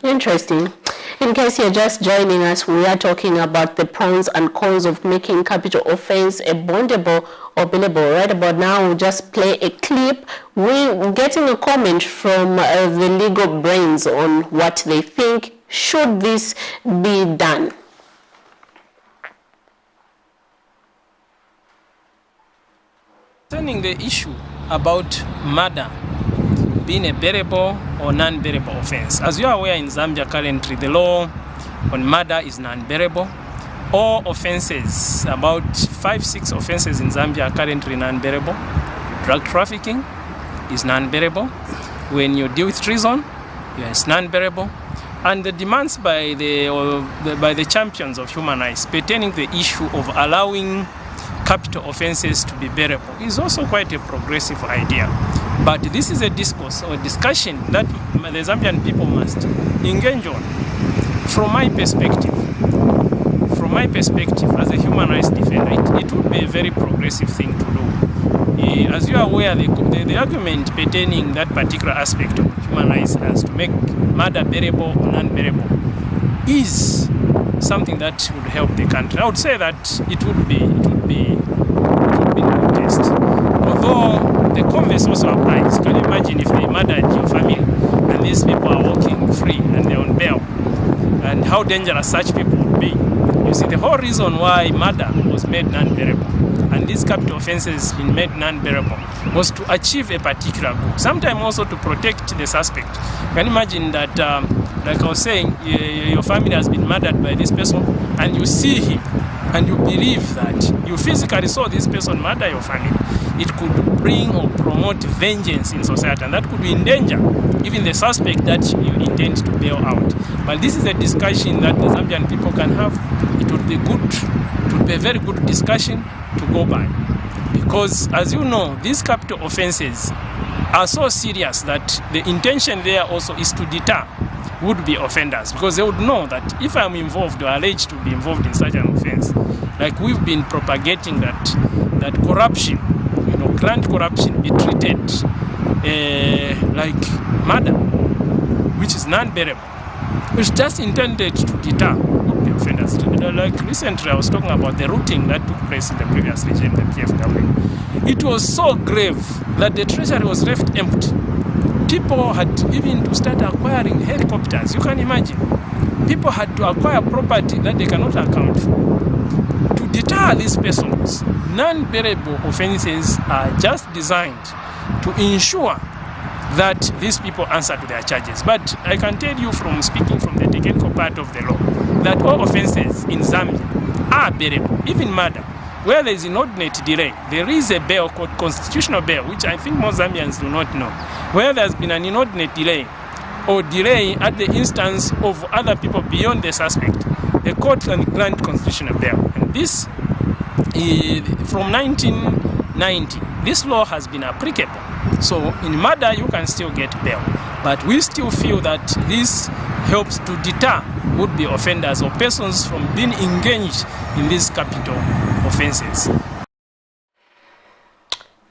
Interesting. In case you're just joining us, we are talking about the pros and cons of making capital offense a bondable or billable. Right about now, we'll just play a clip. We're getting a comment from the legal brains on what they think. Should this be done? Concerning the issue about murder being a bearable or non-bearable offense. As you are aware, in Zambia currently, the law on murder is non-bearable. All offenses, about 5-6 offenses in Zambia are currently non-bearable. Drug trafficking is non-bearable. When you deal with treason, it's non-bearable. And the demands by the champions of human rights pertaining to the issue of allowing capital offenses to be bearable is also quite a progressive idea. But this is a discourse or discussion that the Zambian people must engage on. From my perspective as a human rights defender, it would be a very progressive thing to do. As you are aware, the argument pertaining that particular aspect of human rights as to make murder bearable or non-bearable is something that would help the country. I would say that it would be noticed. Although the converse also applies. Can you imagine if they murdered your family and these people are walking free and they're on bail, and how dangerous such people would be? You see, the whole reason why murder was made non-bearable and these capital offenses been made non-bearable was to achieve a particular goal. Sometimes also to protect the suspect. Can you imagine that, like I was saying, your family has been murdered by this person and you see him and you believe that you physically saw this person murder your family. It could bring or promote vengeance in society, and that could endanger even the suspect that you intend to bail out. But this is a discussion that the Zambian people can have. It would be good, it would be a very good discussion to go by. Because as you know, these capital offenses are so serious that the intention there also is to deter would-be offenders, because they would know that if I'm involved or alleged to be involved in such an offense, like we've been propagating that corruption, grand corruption be treated like murder, which is non-bearable. It's just intended to deter would-be offenders. Like recently I was talking about the looting that took place in the previous regime, the PF government. It was so grave that the treasury was left empty. People had even to start acquiring helicopters. You can imagine. People had to acquire property that they cannot account for. To deter these persons, non-bearable offenses are just designed to ensure that these people answer to their charges. But I can tell you from speaking from the technical part of the law that all offenses in Zambia are bearable, even murder. Where there is inordinate delay, there is a bail called constitutional bail, which I think most Zambians do not know. Where there has been an inordinate delay or delay at the instance of other people beyond the suspect, a court can grant constitutional bail. And this, from 1990, this law has been applicable. So in murder, you can still get bail. But we still feel that this helps to deter would-be offenders or persons from being engaged in these capital offenses.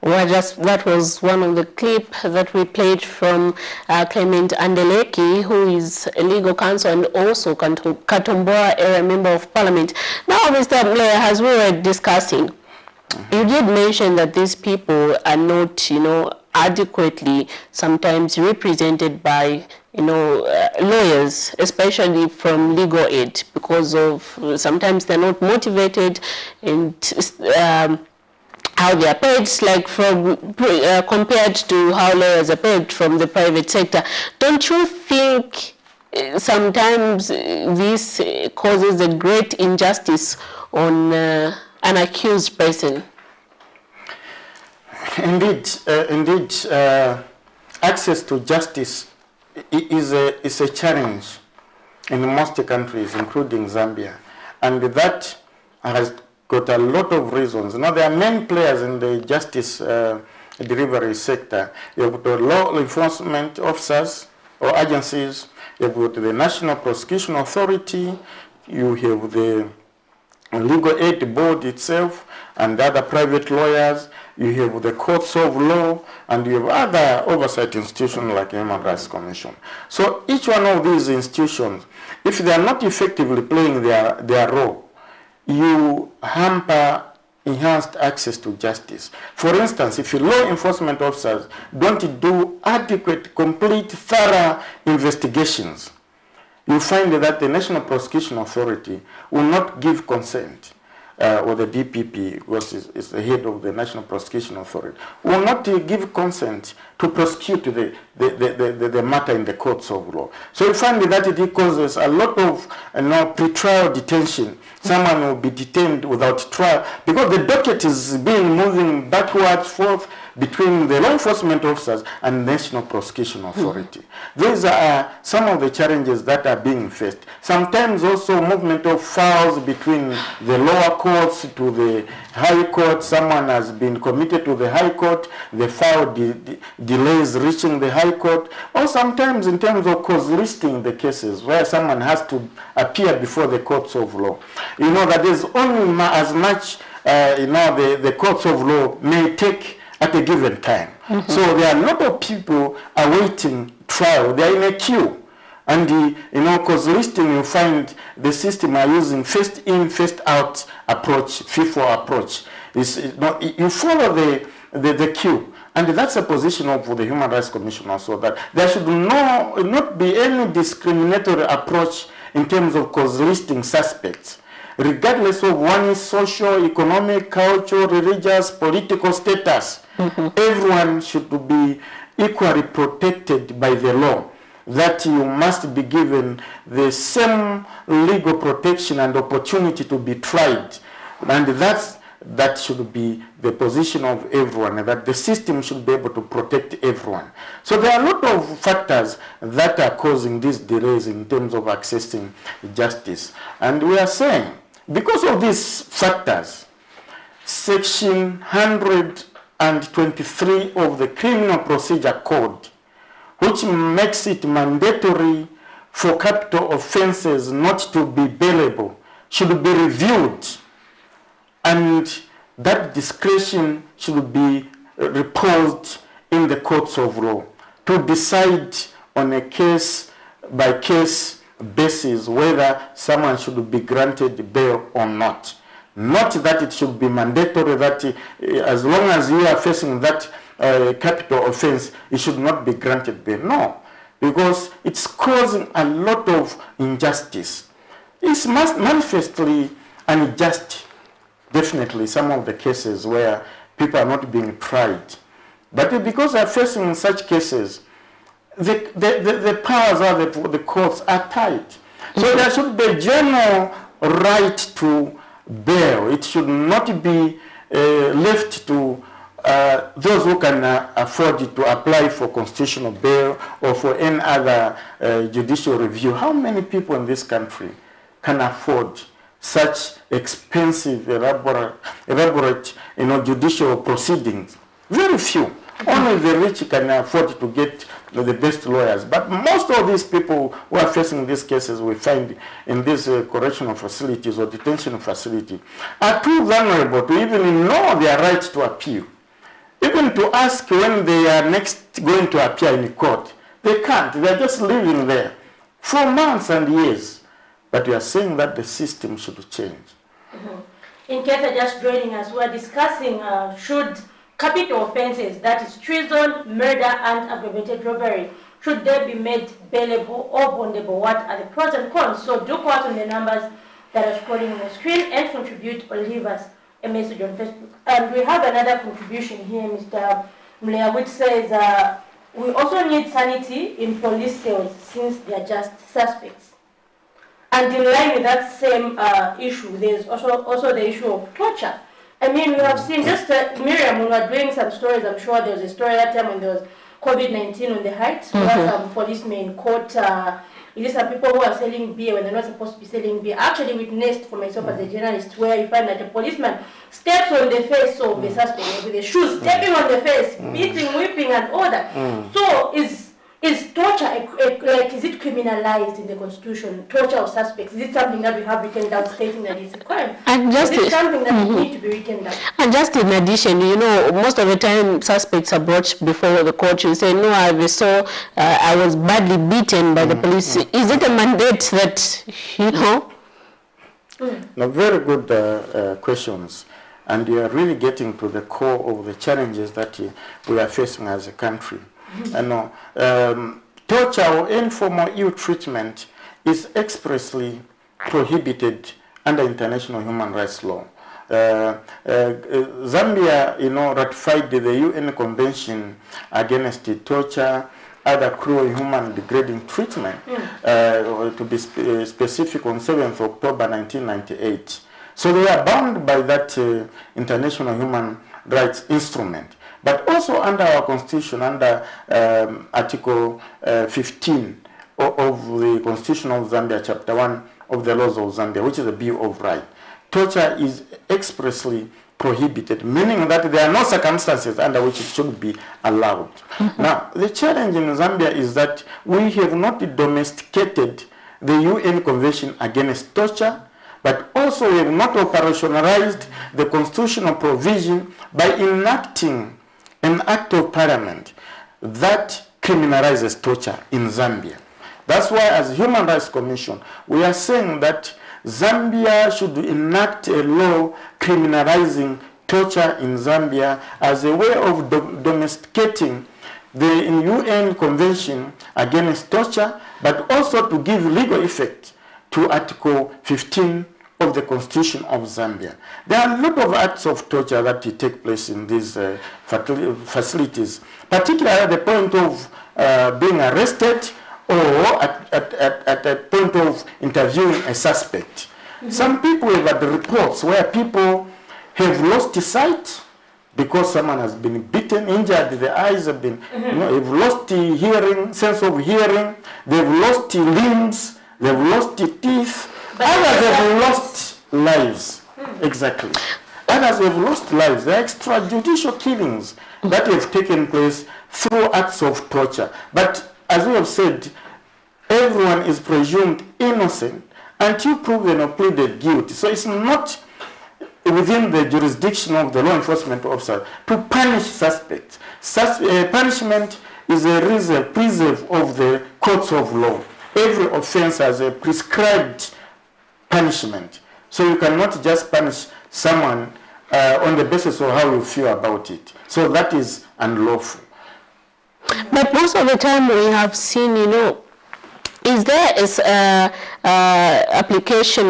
Well, that was one of the clips that we played from Camnet Andeleki, who is a legal counsel and also Katumbua area member of parliament. Now, Mr. Blair, as we were discussing, you did mention that these people are not, adequately sometimes represented by lawyers, especially from legal aid, because of sometimes they're not motivated and how they are paid, like from compared to how lawyers are paid from the private sector. Don't you think sometimes this causes a great injustice on an accused person? Indeed, access to justice is a challenge in most countries, including Zambia, and that has got a lot of reasons. Now, there are many players in the justice delivery sector. You have the law enforcement officers or agencies, you have got the National Prosecution Authority, you have the Legal Aid Board itself, and other private lawyers, you have the courts of law, and you have other oversight institutions like the Human Rights Commission. So each one of these institutions, if they are not effectively playing their role, you hamper enhanced access to justice. For instance, if your law enforcement officers don't do adequate, complete, thorough investigations, you find that the National Prosecution Authority will not give consent, or the DPP, which is the head of the National Prosecution Authority, will not give consent to prosecute the matter in the courts of law. So you find that it causes a lot of pre-trial detention. Someone will be detained without trial because the docket is being moving backwards, forth between the law enforcement officers and National Prosecution Authority. These are some of the challenges that are being faced. Sometimes also movement of files between the lower courts to the high court. Someone has been committed to the high court, the file delays reaching the high court, or sometimes in terms of cause listing the cases where someone has to appear before the courts of law. You know that there's only as much, the courts of law may take at a given time. So there are a lot of people awaiting trial. They are in a queue. And cause listing, you find the system are using first in, first out approach, FIFO approach. You follow the queue. And that's a position of the Human Rights Commission also, that there should not be any discriminatory approach in terms of cause listing suspects, regardless of one's social, economic, cultural, religious, political status. Everyone should be equally protected by the law, that you must be given the same legal protection and opportunity to be tried. And that should be the position of everyone, that the system should be able to protect everyone. So there are a lot of factors that are causing these delays in terms of accessing justice. And we are saying, because of these factors, Section 123 of the Criminal Procedure Code, which makes it mandatory for capital offenses not to be bailable, should be reviewed. And that discretion should be reposed in the courts of law to decide on a case-by-case basis whether someone should be granted bail or not. Not that it should be mandatory that as long as you are facing that capital offense, it should not be granted bail. No, because it's causing a lot of injustice. It's manifestly unjust. Definitely some of the cases where people are not being tried. But because they are facing such cases, the powers of the courts are tight. So there should be a general right to bail. It should not be left to those who can afford to apply for constitutional bail or for any other judicial review. How many people in this country can afford such expensive, elaborate judicial proceedings? Very few. Only the rich can afford to get the best lawyers. But most of these people who are facing these cases we find in these correctional facilities or detention facilities are too vulnerable to even know their right to appeal. Even to ask when they are next going to appear in court, they can't. They're just living there for months and years. But we are saying that the system should change. In case you're just joining us, we are discussing should capital offenses, that is treason, murder, and aggravated robbery, Should they be made bailable or bondable? What are the pros and cons? So do quote on the numbers that are scrolling on the screen and contribute or leave us a message on Facebook. And we have another contribution here, Mr. Mlea, which says we also need sanity in police cells since they are just suspects. And in line with that same issue, there's also the issue of torture. I mean, we have seen just Miriam, when we were doing some stories, I'm sure there was a story that time when there was COVID-19 on the heights, where some policemen caught some people who are selling beer when they're not supposed to be selling beer. I actually witnessed for myself as a journalist where you find that a policeman steps on the face of the suspect with the shoes, stepping on the face, beating, whipping, and all that. So is torture, is it criminalized in the Constitution? Torture of suspects, is it something that we have written down stating that it's a crime? And just is it something that needs to be written down? And just in addition, you know, most of the time suspects are brought before the court. You say, no, I was badly beaten by the police. Is it a mandate that, you know? No, very good questions. And you are really getting to the core of the challenges that we are facing as a country. Torture or informal ill treatment is expressly prohibited under international human rights law. Zambia, ratified the UN Convention against torture, other cruel, inhuman, degrading treatment, to be specific, on 7th October 1998. So they are bound by that international human rights instrument. But also under our constitution, under Article 15 of the Constitution of Zambia, Chapter 1 of the Laws of Zambia, which is the Bill of Rights, torture is expressly prohibited, meaning that there are no circumstances under which it should be allowed. Now, the challenge in Zambia is that we have not domesticated the UN Convention against torture, but also we have not operationalized the constitutional provision by enacting an act of parliament that criminalizes torture in Zambia. That's why as Human Rights Commission, we are saying that Zambia should enact a law criminalizing torture in Zambia as a way of domesticating the UN Convention against torture, but also to give legal effect to Article 15 of the Constitution of Zambia. There are a lot of acts of torture that take place in these facilities, particularly at the point of being arrested or at the point of interviewing a suspect. Some people have had reports where people have lost sight because someone has been beaten, injured, the eyes have been, have lost the hearing, sense of hearing, they've lost limbs, they've lost teeth. Others have lost lives. Exactly. Others have lost lives. There are extrajudicial killings that have taken place through acts of torture. But as we have said, everyone is presumed innocent until proven or pleaded guilty. So it's not within the jurisdiction of the law enforcement officer to punish suspects. Punishment is a preserve of the courts of law. Every offense has a prescribed punishment. So you cannot just punish someone on the basis of how you feel about it. So that is unlawful. But most of the time we have seen, is there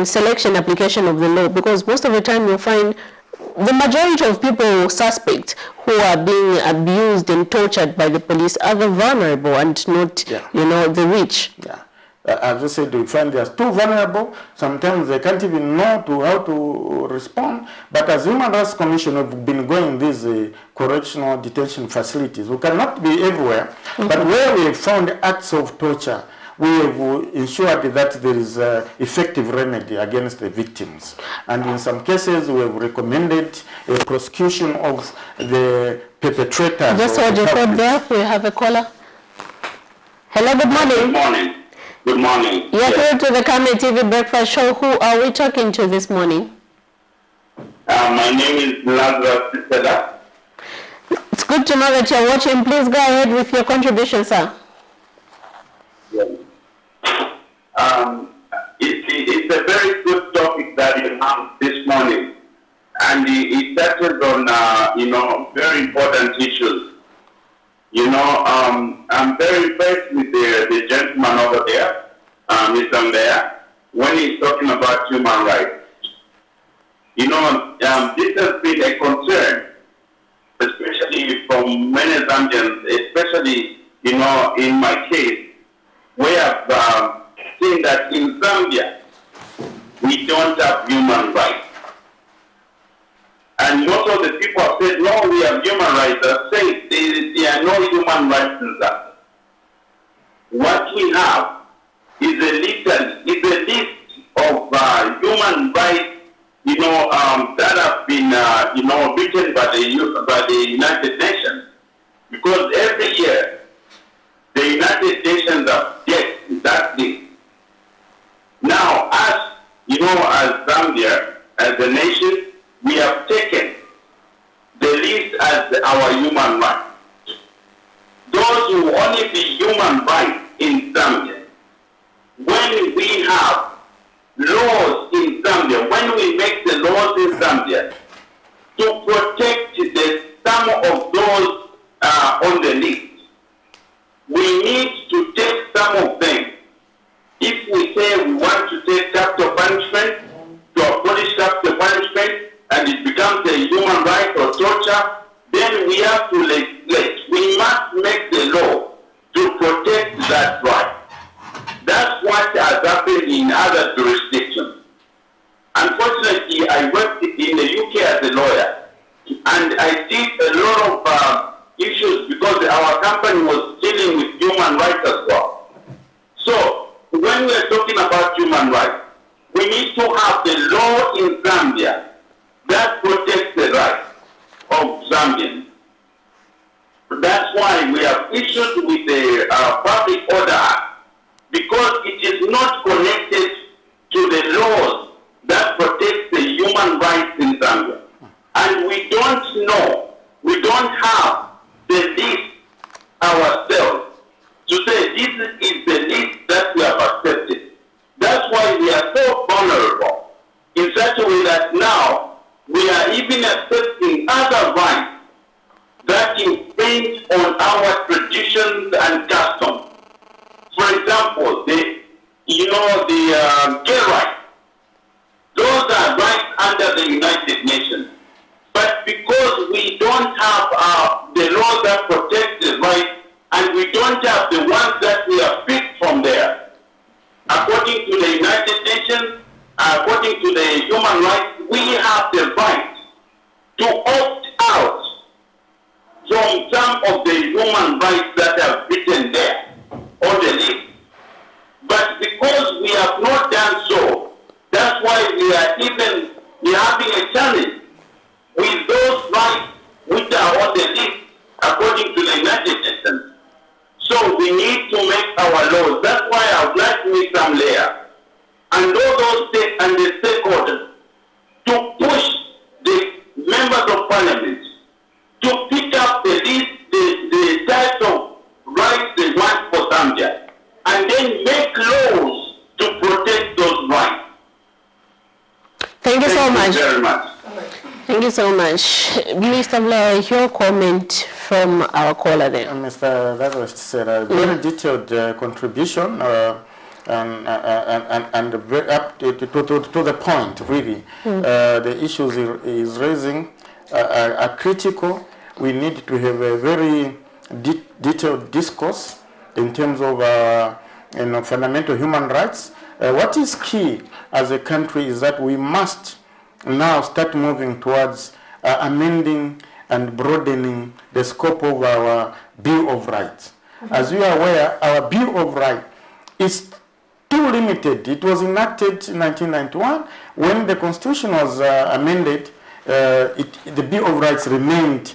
selection application of the law? Because most of the time you find the majority of people, suspects, who are being abused and tortured by the police are the vulnerable and not, the rich. Yeah. As I said, we find they are too vulnerable. Sometimes they can't even know how to respond. But as Human Rights Commission, we've been going these correctional detention facilities. We cannot be everywhere, but where we have found acts of torture, we have ensured that there is effective remedy against the victims. And in some cases, we have recommended a prosecution of the perpetrators. Just hold your phone there. We have a caller. Hello, good morning. Good morning. Good morning. You're here to the Camnet TV Breakfast Show. Who are we talking to this morning? My name is Lazarus Siseda. It's good to know that you're watching. Please go ahead with your contribution, sir. Yes. It's a very good topic that you have this morning, and it touches on very important issues. I'm very impressed with the gentleman over there, Mr. Mbea, when he's talking about human rights. You know, this has been a concern, especially from many Zambians, especially, you know, in my case, we have seen that in Zambia, we don't have human rights. And most of the people have said, no, we have human rights. I say there are no human rights in Zambia. What we have is a list of human rights, you know, that have been, you know, written by the United Nations. Because every year, the United Nations update that list. Now, as you know, as Zambia, as a nation, we have taken the list as our human rights. Those will only be human rights in Zambia. When we have laws in Zambia, when we make the laws in Zambia to protect some of those on the list, we need to take some of them. If we say we want to take capital punishment, to abolish capital punishment, and it becomes a human right or torture, then we have to legislate. We must make the law to protect that right. That's what has happened in other jurisdictions. Unfortunately, I worked in the UK as a lawyer, and I did a lot of issues because our company was dealing with human rights as well. So, when we are talking about human rights, we need to have the law in Zambia that protects the rights of Zambians. That's why we have issued with the Public Order Act, because it is not connected to the laws that protect the human rights in Zambia. And we don't know, we don't have the list ourselves to say this is the list that we have accepted. That's why we are so vulnerable in such a way that now we are even accepting other rights that infringe on our traditions and customs. For example, the gay rights. Those are rights under the United Nations. But because we don't have the laws that protect the rights, and we don't have the ones that we have picked from there, according to the United Nations, according to the human rights, we have the right to opt out from some of the human rights that are written there on the list. But because we have not done so, that's why we are having a challenge with those rights which are on the list according to the United Nations. So we need to make our laws. That's why I would like to make some layer. And all those states and the stakeholders to push the members of parliament to pick up the list, the types of rights they want for Zambia, and then make laws to protect those rights. Thank you so much. Thank you very much. Thank you so much. Mr. Blair, your comment from our caller there. Mr. Douglas said a very detailed contribution and very up to the point, really. The issues is raising are critical. We need to have a very detailed discourse in terms of fundamental human rights. What is key as a country is that we must now start moving towards amending and broadening the scope of our Bill of Rights. As you are aware, our Bill of Rights is too limited. It was enacted in 1991. When the Constitution was amended, the Bill of Rights remained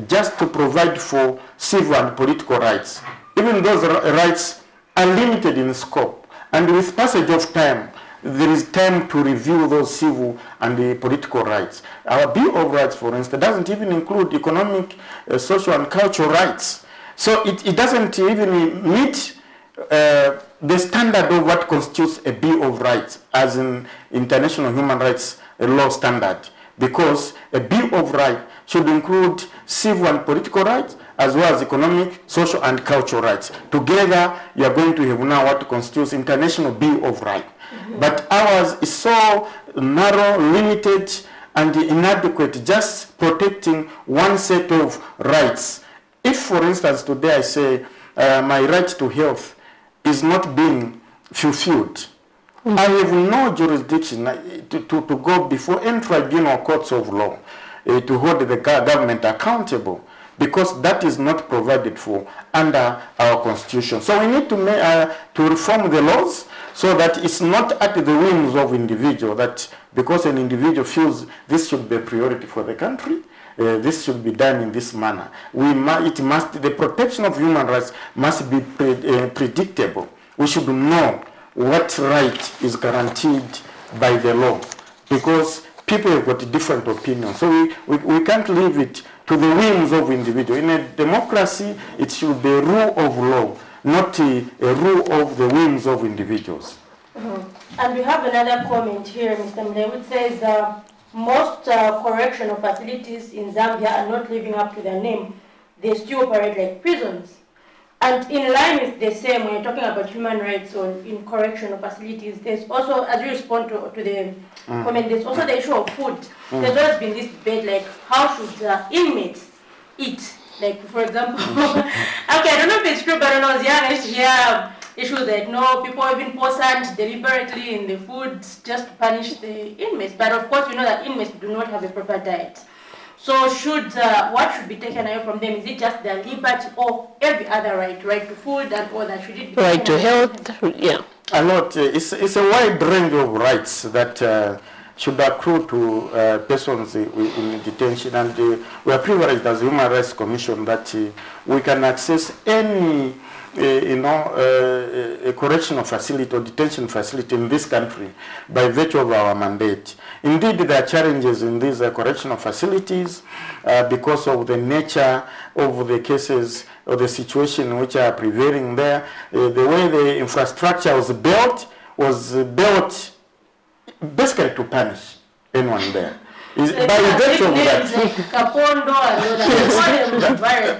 just to provide for civil and political rights. Even those rights are limited in scope. And with passage of time, there is time to review those civil and the political rights. Our Bill of Rights, for instance, doesn't even include economic, social, and cultural rights. So it doesn't even meet the standard of what constitutes a Bill of Rights as an international human rights law standard, because a Bill of Rights should include civil and political rights, as well as economic, social, and cultural rights. Together, you are going to have now what constitutes International Bill of Rights. But ours is so narrow, limited, and inadequate, just protecting one set of rights. If, for instance, today I say my right to health is not being fulfilled, I have no jurisdiction to go before any tribunal or courts of law to hold the government accountable, because that is not provided for under our constitution. So we need to reform the laws so that it's not at the whims of individual, that because an individual feels this should be a priority for the country, this should be done in this manner. The protection of human rights must be predictable. We should know what right is guaranteed by the law, because people have got different opinions. So we can't leave it to the whims of individuals. In a democracy, it should be a rule of law, not a rule of the whims of individuals. And we have another comment here, Mr. Mle, which says most correctional facilities in Zambia are not living up to their name. They still operate like prisons. And in line with the same, when you're talking about human rights in correctional facilities, there's also, as you respond to the comment, there's also the issue of food. There's always been this debate, like, how should inmates eat? Like, for example, okay, I don't know if it's true, but when I was young, I used to hear issues that, no, people even pour sand deliberately in the food just to punish the inmates. But of course, we know that inmates do not have a proper diet. So what should be taken away from them? Is it just their liberty or every other right to food and all that? Should it be right to health? Yeah. A lot. It's a wide range of rights that should accrue to persons in detention, and we are privileged as Human Rights Commission that we can access any a correctional facility or detention facility in this country by virtue of our mandate. Indeed, there are challenges in these correctional facilities because of the nature of the cases or the situation which are prevailing there. The way the infrastructure was built basically to punish anyone there. By virtue of that,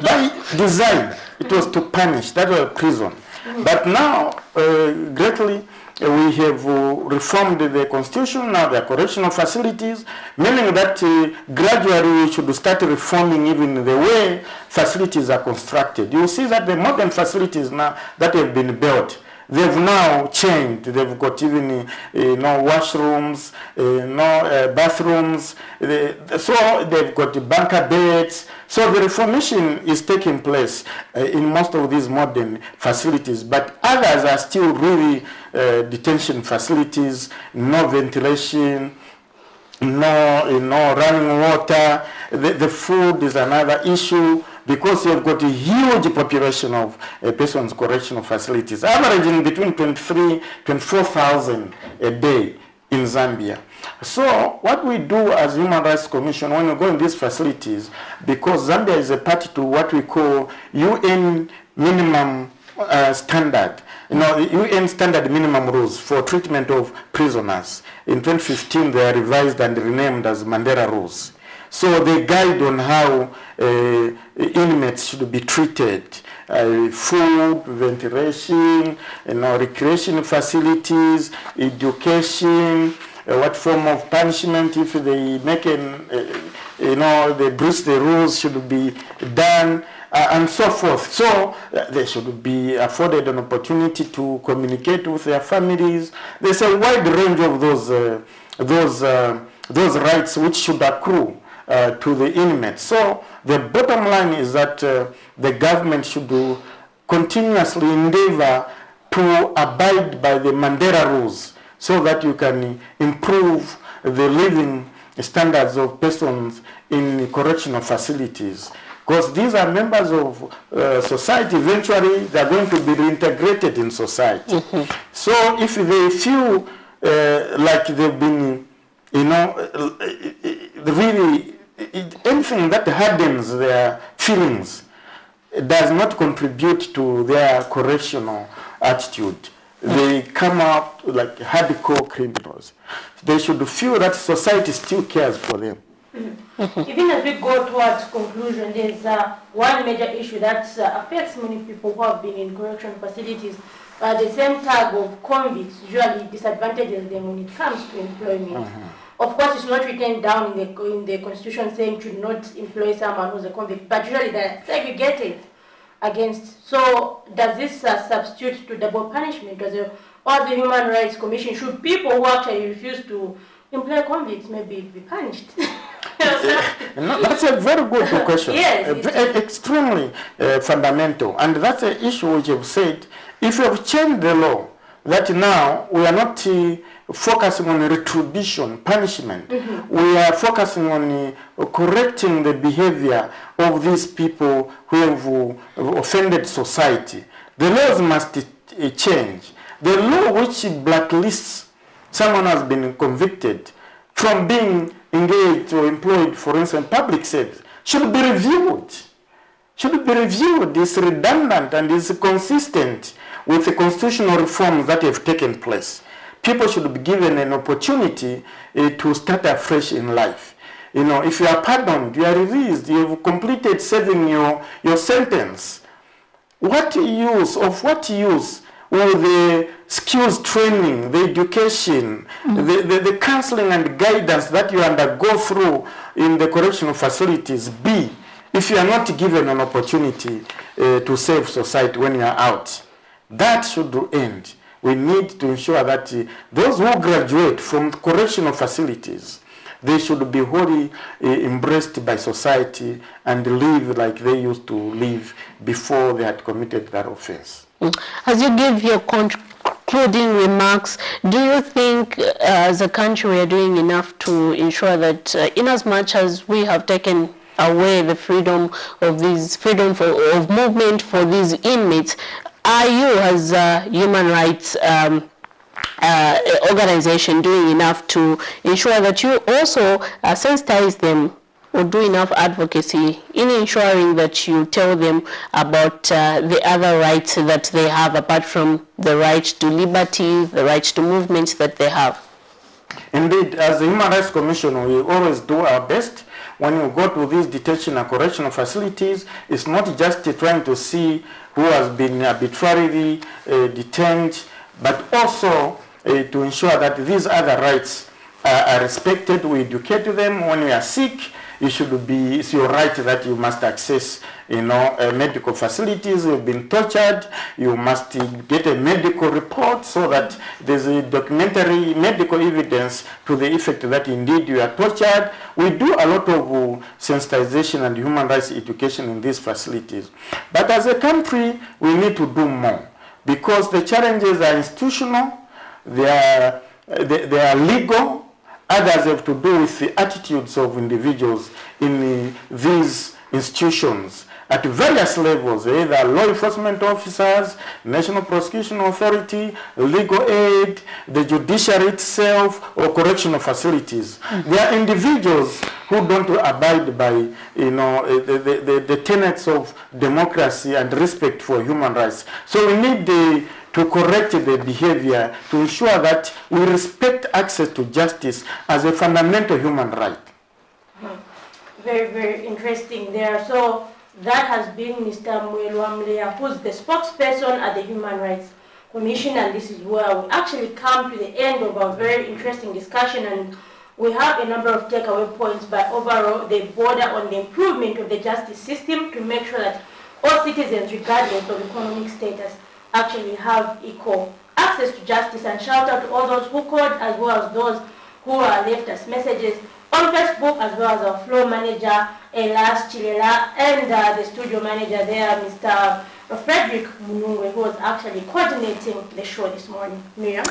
by design, it was to punish. That was a prison. But now, greatly, we have reformed the constitution. Now there are correctional facilities, meaning that gradually we should start reforming even the way facilities are constructed. You see that the modern facilities now that have been built, they've now changed. They've got even washrooms, bathrooms. So they've got bunker beds. So the reformation is taking place in most of these modern facilities. But others are still really detention facilities, no ventilation, no running water. The food is another issue, because you've got a huge population of persons correctional facilities, averaging between 24,000 a day in Zambia. So what we do as Human Rights Commission when we go in these facilities, because Zambia is a party to what we call UN minimum standard, UN standard minimum rules for treatment of prisoners. In 2015, they are revised and renamed as Mandela rules. So they guide on how inmates should be treated, food, ventilation, recreation facilities, education, what form of punishment if they make they breach the rules should be done, and so forth. So they should be afforded an opportunity to communicate with their families. There's a wide range of those rights which should accrue to the inmates. So the bottom line is that the government should continuously endeavor to abide by the Mandela rules so that you can improve the living standards of persons in correctional facilities. Because these are members of society. Eventually, they are going to be reintegrated in society. So if they feel like they've been, really, anything that hardens their feelings does not contribute to their correctional attitude. They come out like hardcore criminals. They should feel that society still cares for them. Even as we go towards conclusion, there's one major issue that affects many people who have been in correction facilities. The same tag of convicts usually disadvantages them when it comes to employment. Of course, it's not written down in the constitution saying should not employ someone who's a convict, but usually they're segregated against. So does this substitute to double punishment? Or the Human Rights Commission, should people who actually refuse to employ convicts maybe be punished? No, that's a very good question. Yes, extremely fundamental. And that's an issue which you've said. If you have changed the law, that now we are not focusing on retribution, punishment. We are focusing on correcting the behavior of these people who have offended society. The laws must change. The law which blacklists someone who has been convicted from being engaged or employed, for instance, public service, should be reviewed. It's redundant and is consistent with the constitutional reforms that have taken place. People should be given an opportunity to start afresh in life. You know, if you are pardoned, you are released, you have completed serving your sentence. What use will the skills training, the education, the counseling and guidance that you undergo through in the correctional facilities be if you are not given an opportunity to save society when you are out? That should end. We need to ensure that those who graduate from correctional facilities, they should be wholly embraced by society and live like they used to live before they had committed that offense. As you give your concluding remarks, do you think as a country we are doing enough to ensure that in as much as we have taken away the freedom of of movement for these inmates, are you as a human rights organization doing enough to ensure that you also sensitize them or do enough advocacy in ensuring that you tell them about the other rights that they have apart from the right to liberty, the right to movement that they have? Indeed, as the Human Rights Commission, we always do our best. When you go to these detention and correctional facilities, it's not just trying to see who has been arbitrarily detained, but also to ensure that these other rights are respected. We educate them. When you are sick, it's your right that you must access, medical facilities. You've been tortured, you must get a medical report so that there's a documentary medical evidence to the effect that indeed you are tortured. We do a lot of sensitization and human rights education in these facilities. But as a country, we need to do more because the challenges are institutional, they are legal. Others have to do with the attitudes of individuals in these institutions at various levels, either law enforcement officers, National Prosecution Authority, legal aid, the judiciary itself, or correctional facilities. There are individuals who don't abide by the tenets of democracy and respect for human rights. So we need to correct the behavior to ensure that we respect access to justice as a fundamental human right. Very, very interesting there. So that has been Mr. Mwelwamlea, who's the spokesperson at the Human Rights Commission, and this is where we actually come to the end of our very interesting discussion, and we have a number of takeaway points, but overall they border on the improvement of the justice system to make sure that all citizens, regardless of economic status, actually have equal access to justice. And shout out to all those who called as well as those who left us messages on Facebook, as well as our floor manager Elas Chilela and the studio manager there, Mr. Frederick Munungwe, who was actually coordinating the show this morning. Miriam?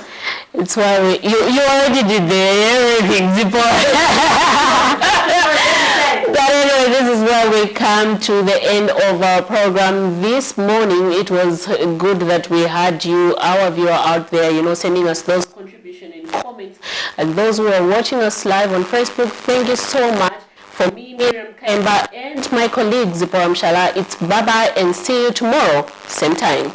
It's why you already did everything, But anyway, this is where we come to the end of our program this morning. It was good that we had you, our viewer out there, sending us those contributions and comments. And those who are watching us live on Facebook, thank you so much. For me, Miriam Kaimba, and my colleague Zipporah Mshala, it's bye-bye and see you tomorrow, same time.